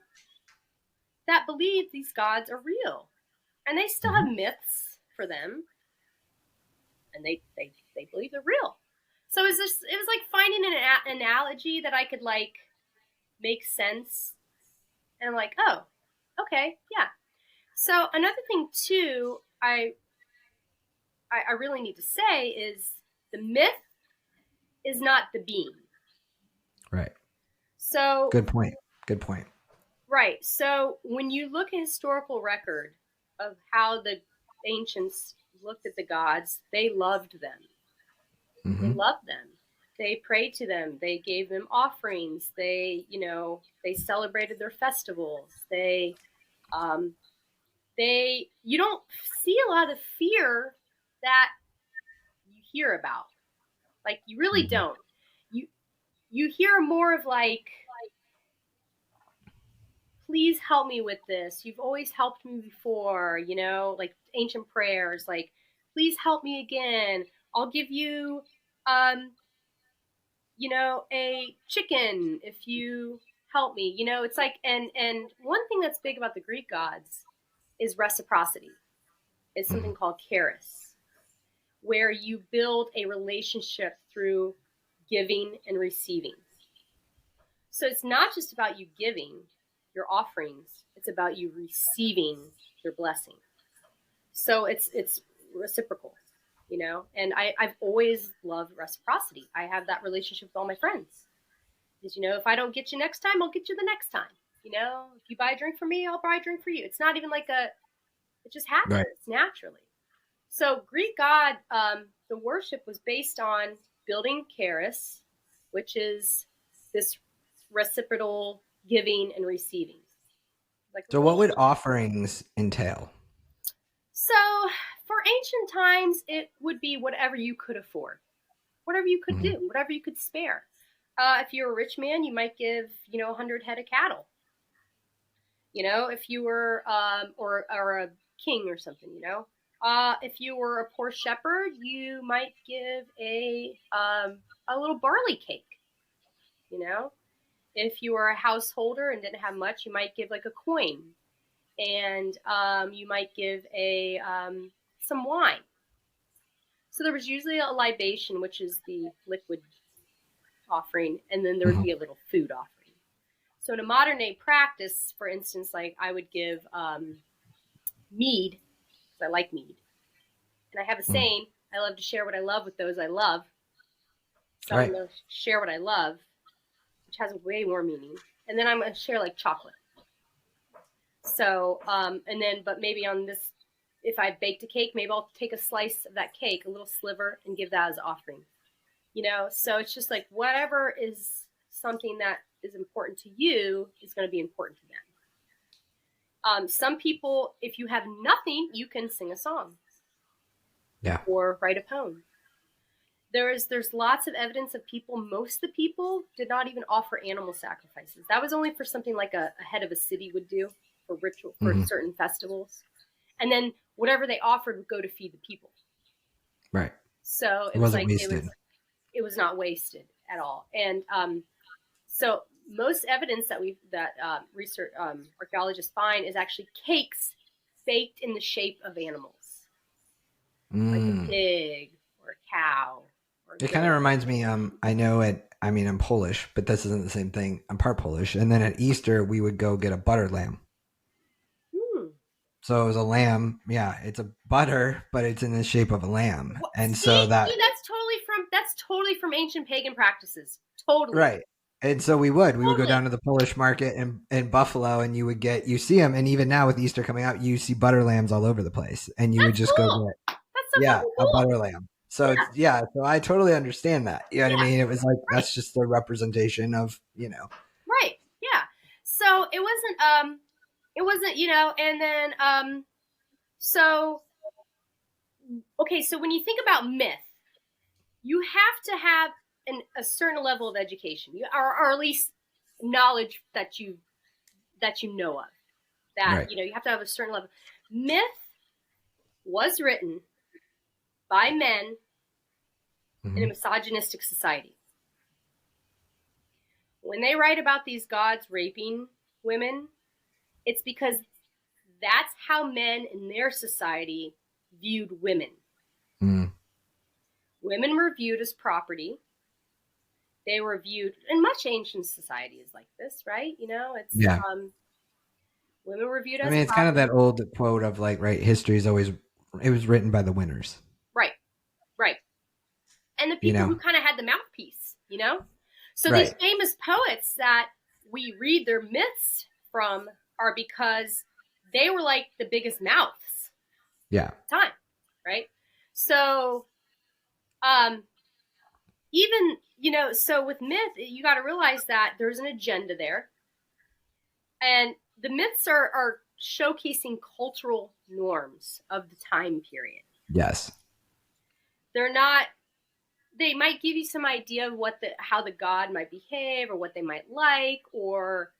that believe these gods are real. And they still have myths for them. And they believe they're real. So it was like finding an analogy that I could like make sense. And I'm like, oh, okay, yeah. So another thing too, I really need to say is the myth is not the being. Right. So good point. Good point. Right. So when you look at historical record of how the ancients looked at the gods, they loved them. They loved them. They prayed to them. They gave them offerings. They, you know, they celebrated their festivals. You don't see a lot of fear that you hear about. Like you really don't. You hear more of like, please help me with this. You've always helped me before, you know, like ancient prayers, like, please help me again. I'll give you, you know, a chicken if you help me. You know, it's like, and one thing that's big about the Greek gods is reciprocity. It's something called charis, where you build a relationship through giving and receiving. So it's not just about you giving your offerings, it's about you receiving your blessing. So it's reciprocal. and I've always loved reciprocity. I have that relationship with all my friends. Because, if I don't get you next time, I'll get you the next time. If you buy a drink for me, I'll buy a drink for you. It's not even like it just happens Right. naturally. So Greek god, the worship was based on building charis, which is this reciprocal giving and receiving. So what would offerings entail? So for ancient times, it would be whatever you could afford, whatever you could do, whatever you could spare. If you're a rich man, you might give, 100 head of cattle. If you were, or a king or something, if you were a poor shepherd, you might give a little barley cake. If you were a householder and didn't have much, you might give like a coin, and you might give some wine. So there was usually a libation, which is the liquid offering, and then there would be a little food offering. So in a modern day practice, for instance, like I would give mead, because I like mead. And I have a saying, I love to share what I love with those I love. So I'm going to share what I love, which has way more meaning. And then I'm going to share like chocolate. So, but maybe on this, if I baked a cake, maybe I'll take a slice of that cake, a little sliver, and give that as an offering. So it's just like whatever is something that is important to you is going to be important to them. Some people, if you have nothing, you can sing a song. Yeah. Or write a poem. There's lots of evidence of most of the people did not even offer animal sacrifices. That was only for something like a head of a city would do for ritual, for certain festivals. And then whatever they offered would go to feed the people. Right. So it wasn't wasted. It was not wasted at all. And so most evidence that research archaeologists find is actually cakes baked in the shape of animals, like a pig or a cow. It kind of reminds me. I know I'm Polish, but this isn't the same thing. I'm part Polish, and then at Easter we would go get a butter lamb. So it was a lamb. Yeah, it's a butter, but it's in the shape of a lamb, that's totally from ancient pagan practices. Totally right. And so we would go down to the Polish market in Buffalo, and you see them, and even now with Easter coming out, you see butter lambs all over the place, and you would just go get a butter lamb. So so I totally understand that. You know what I mean? It was like that's just the representation of Right. Yeah. So it wasn't and then so okay, so when you think about myth, you have to have a certain level of education, or at least knowledge that you know of. That you have to have a certain level. Myth was written by men in a misogynistic society. When they write about these gods raping women, it's because that's how men in their society viewed women. Women were viewed as property. They were viewed, and much ancient society is like this, right? It's women were viewed as it's kind of that old quote of like, history is always, it was written by the winners. Right. And the people who kind of had the mouthpiece, So these famous poets that we read their myths from are because they were like the biggest mouths. Yeah. Time, right? So, even, so with myth, you got to realize that there's an agenda there. And the myths are showcasing cultural norms of the time period. Yes. They might give you some idea of how the god might behave, or what they might like, or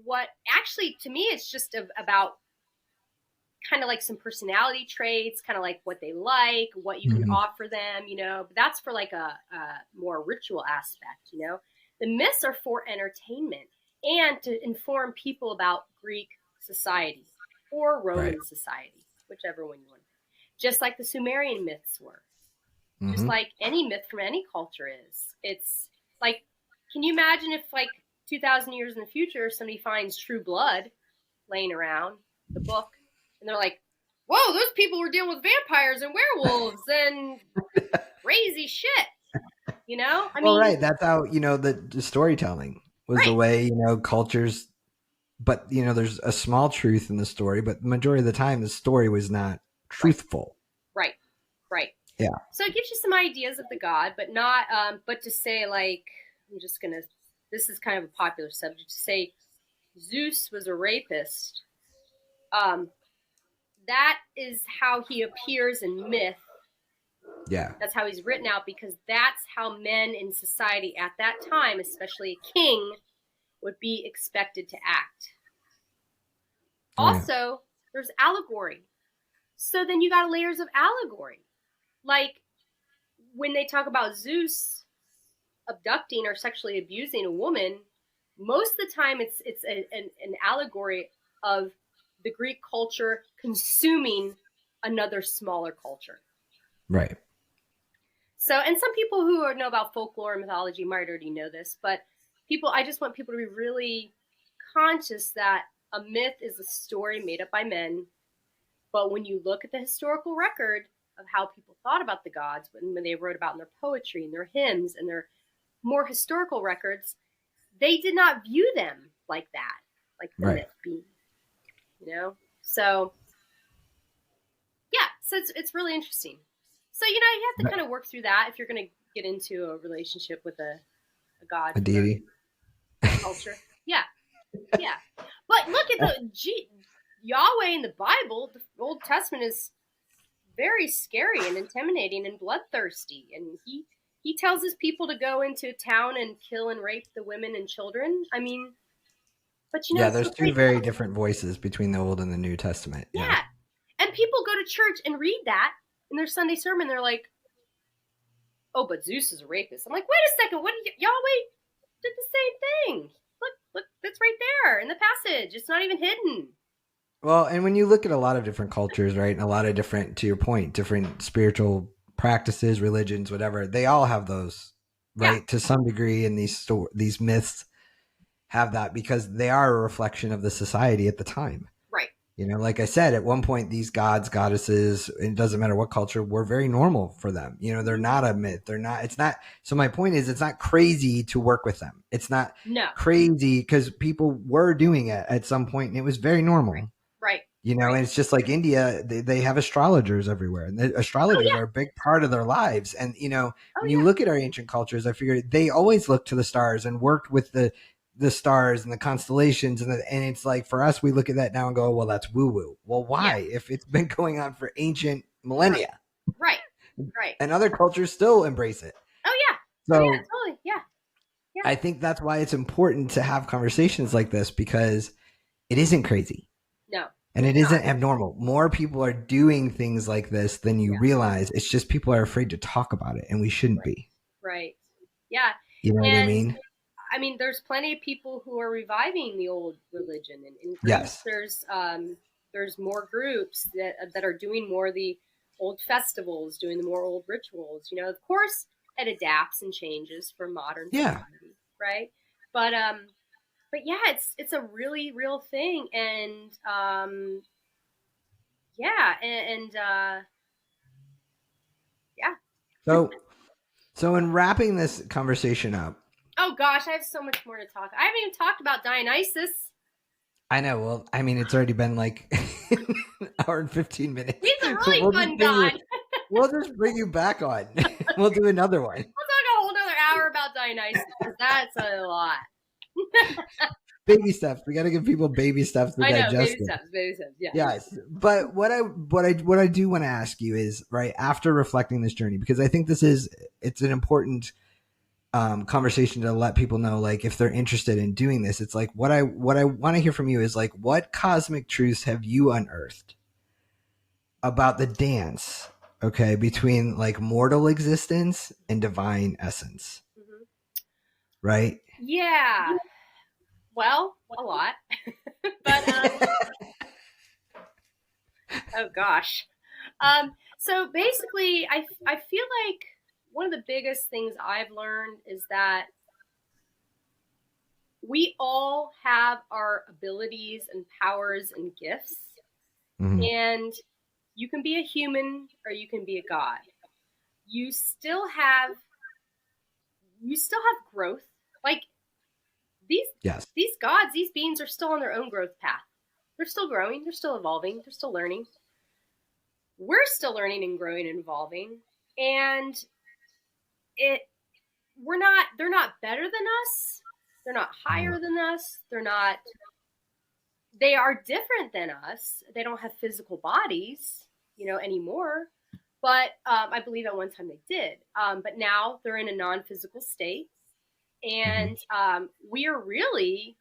what actually, to me, it's just about kind of like some personality traits, kind of like what they like, what you can offer them, but that's for like a more ritual aspect, The myths are for entertainment and to inform people about Greek society or Roman society, whichever one you want. Just like the Sumerian myths were. Just like any myth from any culture is. It's like, can you imagine if like 2,000 years in the future, somebody finds True Blood laying around, the book, and they're like, whoa, those people were dealing with vampires and werewolves and crazy shit. You know, I Well, mean, right. That's how, the storytelling was the right, way, cultures, but, there's a small truth in the story, but the majority of the time, the story was not right, truthful. right, right. Yeah. So it gives you some ideas of the god, but not, but to say like, I'm just gonna, this is kind of a popular subject, to say Zeus was a rapist. Um, that is how he appears in myth. Yeah. That's how he's written out, because that's how men in society at that time, especially a king, would be expected to act. Oh, yeah. Also, there's allegory. So then you got layers of allegory. Like when they talk about Zeus abducting or sexually abusing a woman, most of the time it's an allegory of the Greek culture consuming another smaller culture. Right. So, and some people who know about folklore and mythology might already know this, but I just want people to be really conscious that a myth is a story made up by men. But when you look at the historical record of how people thought about the gods, when they wrote about in their poetry and their hymns and their more historical records, they did not view them like that, like the Right. myth being, So, yeah, so it's really interesting. So, you have to kind of work through that if you're going to get into a relationship with a god. A deity. Culture. Yeah. Yeah. But look at Yahweh in the Bible, the Old Testament, is very scary and intimidating and bloodthirsty. And he tells his people to go into town and kill and rape the women and children. I mean, but yeah, there's two very different voices between the Old and the New Testament. Yeah. And people go to church and read that in their Sunday sermon. They're like, oh, but Zeus is a rapist. I'm like, wait a second. What did Yahweh did the same thing? Look, that's right there in the passage. It's not even hidden. Well, and when you look at a lot of different cultures, right, and a lot of different, to your point, different spiritual practices, religions, whatever, they all have those, right, to some degree. And these myths have that because they are a reflection of the society at the time. Right. Like I said, at one point, these gods, goddesses, it doesn't matter what culture, were very normal for them. They're not a myth. It's not. So my point is, it's not crazy to work with them. It's not crazy because people were doing it at some point and it was very normal. Right. And it's just like India, they have astrologers everywhere, and the astrologers are a big part of their lives. And, when you look at our ancient cultures, I figure they always looked to the stars and worked with the stars and the constellations. And it's like, for us, we look at that now and go, well, that's woo woo. Well, why? Yeah. If it's been going on for ancient millennia. Right. And other cultures still embrace it. Oh, yeah. So yeah, totally. Yeah. I think that's why it's important to have conversations like this, because it isn't crazy. No. And it isn't abnormal. More people are doing things like this than you realize. It's just people are afraid to talk about it, and we shouldn't be. Right. Yeah. You know what I mean? I mean, there's plenty of people who are reviving the old religion, and in Greece, there's more groups that are doing more of the old festivals, doing the more old rituals. Of course, it adapts and changes for modern society, right? But yeah, it's a really real thing, and So in wrapping this conversation up. Oh gosh, I have so much more to talk. I haven't even talked about Dionysus. I know. Well, I mean, it's already been like an hour and 15 minutes. He's a really fun god. We'll just bring you back on. We'll do another one. We'll talk a whole other hour about Dionysus. That's a lot. Baby steps. We got to give people baby steps to digest. Baby steps. Yeah. Yes. But what I do want to ask you is, right, after reflecting this journey, because I think it's an important conversation to let people know, like, if they're interested in doing this, it's like, what I want to hear from you is, like, what cosmic truths have you unearthed about the dance, okay, between like mortal existence and divine essence? Mm-hmm. Right? Yeah. Well, a lot. But oh gosh. So basically, I feel like one of the biggest things I've learned is that we all have our abilities and powers and gifts. Mm-hmm. And You can be a human or you can be a god. You still have growth. Like these gods, these beings are still on their own growth path. They're still growing, they're still evolving, they're still learning. We're still learning and growing and evolving. And they're not better than us. They're not higher than us. They are different than us. They don't have physical bodies, anymore. But I believe at one time they did. But now they're in a non-physical state. And we are really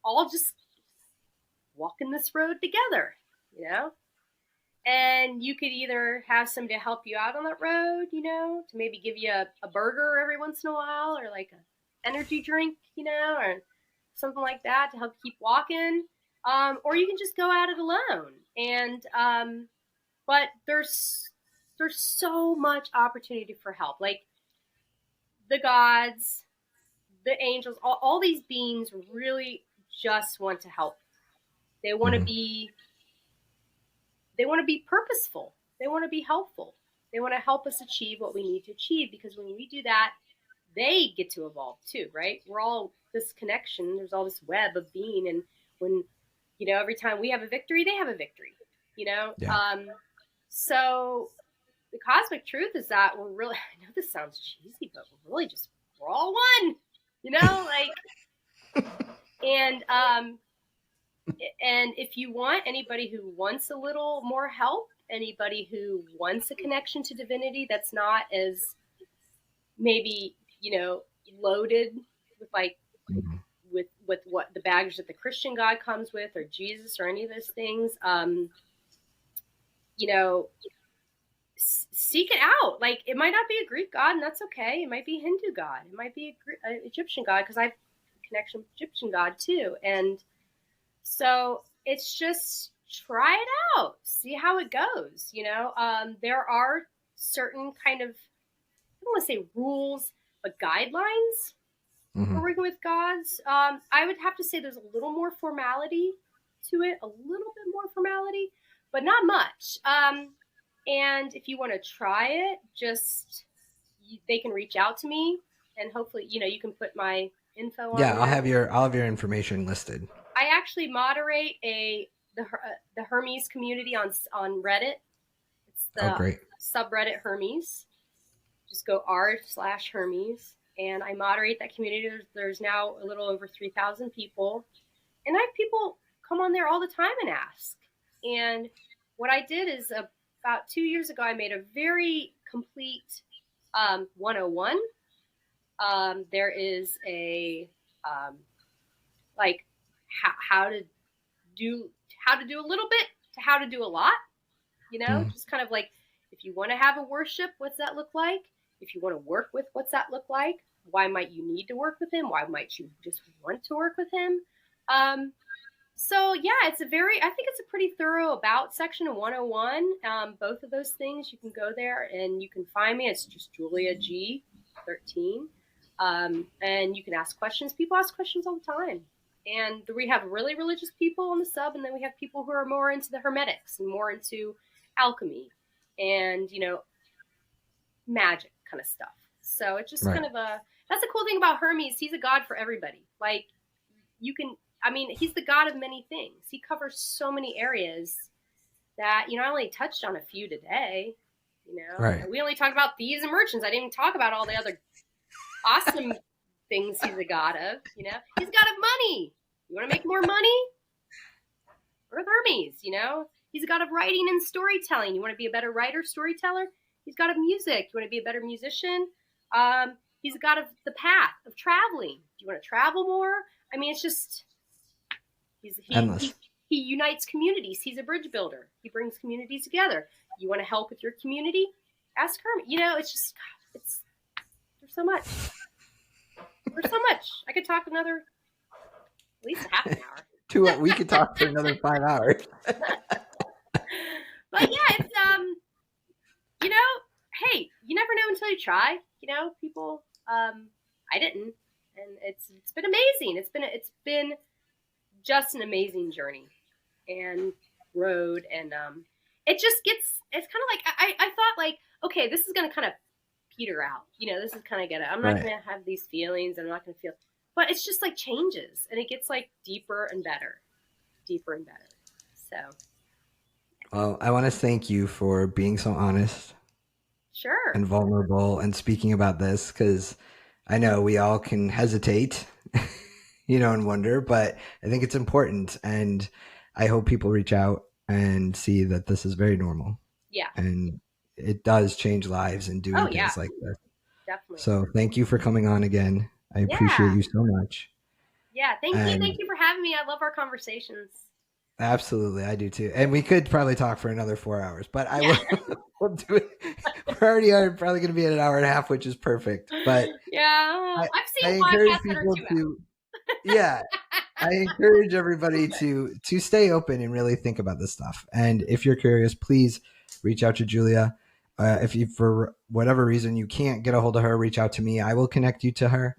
all just walking this road together, And you could either have somebody to help you out on that road, to maybe give you a burger every once in a while, or like an energy drink, or something like that to help keep walking. Or you can just go at it alone. And but there's so much opportunity for help. Like the gods, the angels, all these beings really just want to help. They want to be purposeful. They want to be helpful. They want to help us achieve what we need to achieve, because when we do that, they get to evolve too, right? We're all this connection. There's all this web of being. And when, every time we have a victory, they have a victory, Yeah. So the cosmic truth is that we're really, I know this sounds cheesy, but we're all one, and if you want anybody who wants a little more help, anybody who wants a connection to divinity that's not as maybe, loaded with with what the baggage that the Christian God comes with, or Jesus, or any of those things, seek it out. Like, it might not be a Greek God, and that's okay. It might be a Hindu God. It might be an Egyptian God, because I have a connection with Egyptian God too. And so it's just try it out, see how it goes. There are certain kind of, I don't want to say rules, but guidelines for working with gods. I would have to say there's a little more formality to it, a little bit more formality, but not much. And if you want to try it, they can reach out to me, and hopefully, you can put my info on. Yeah, I'll have your information listed. I actually moderate the Hermes community on Reddit. It's the subreddit Hermes. Just go r/Hermes, and I moderate that community. There's now a little over 3,000 people, and I have people come on there all the time and ask. And what I did is about 2 years ago, I made a very complete 101. There is a how to do a little bit to how to do a lot, just kind of like, if you want to have a worship, what's that look like? If you want to work with, what's that look like? Why might you need to work with him? Why might you just want to work with him? So yeah, I think it's a pretty thorough about section of 101. Both of those things, you can go there and you can find me. It's just Julia G 13. And you can ask questions. People ask questions all the time. And we have really religious people on the sub, and then we have people who are more into the Hermetics and more into alchemy and, magic kind of stuff. So it's just kind of that's the cool thing about Hermes. He's a god for everybody. Like, he's the god of many things. He covers so many areas that, I only touched on a few today, Right. We only talked about thieves and merchants. I didn't even talk about all the other awesome things he's a god of. He's a god of money. You want to make more money? Work with Hermes. He's a god of writing and storytelling. You want to be a better writer, storyteller? He's a god of music. You want to be a better musician? He's a god of the path of traveling. Do you want to travel more? It's just he unites communities. He's a bridge builder. He brings communities together. You want to help with your community? Ask Hermes. There's so much. There's so much. I could talk another at least half an hour. We could talk for another 5 hours. But yeah, it's hey, you never know until you try. People I didn't, and it's been amazing. It's been just an amazing journey and road, and it just gets, it's kind of like, I thought like, okay, this is going to kind of peter out. This is kind of gonna, I'm not Right. going to have these feelings. I'm not going to feel, but it's just like changes and it gets like deeper and better, deeper and better. So, Well, I want to thank you for being so honest sure. and vulnerable and speaking about this, because I know we all can hesitate, and wonder, but I think it's important. And I hope people reach out and see that this is very normal. Yeah. And it does change lives and Oh, doing yeah, things like this. definitely. So thank you for coming on again. I appreciate Yeah. you so much. Yeah. Thank you. And Thank you for having me. I love our conversations. absolutely, I do too. And we could probably talk for another 4 hours, but I Yeah. will we'll do it. We're already probably going to be at an hour and a half, which is perfect. But Yeah. I, I've I seen encourage podcasts that are people 2 to, yeah, I encourage everybody to stay open and really think about this stuff. And if you're curious, please reach out to Julia. If you, for whatever reason, you can't get a hold of her, reach out to me. I will connect you to her,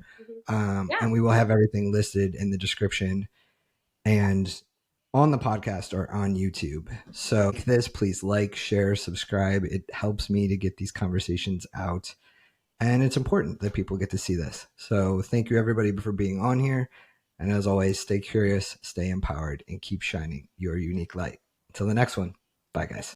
Yeah. and we will have everything listed in the description and on the podcast or on YouTube. So this, please like, share, subscribe. It helps me to get these conversations out. And it's important that people get to see this. So thank you, everybody, for being on here. And as always, stay curious, stay empowered, and keep shining your unique light. Until the next one. Bye, guys.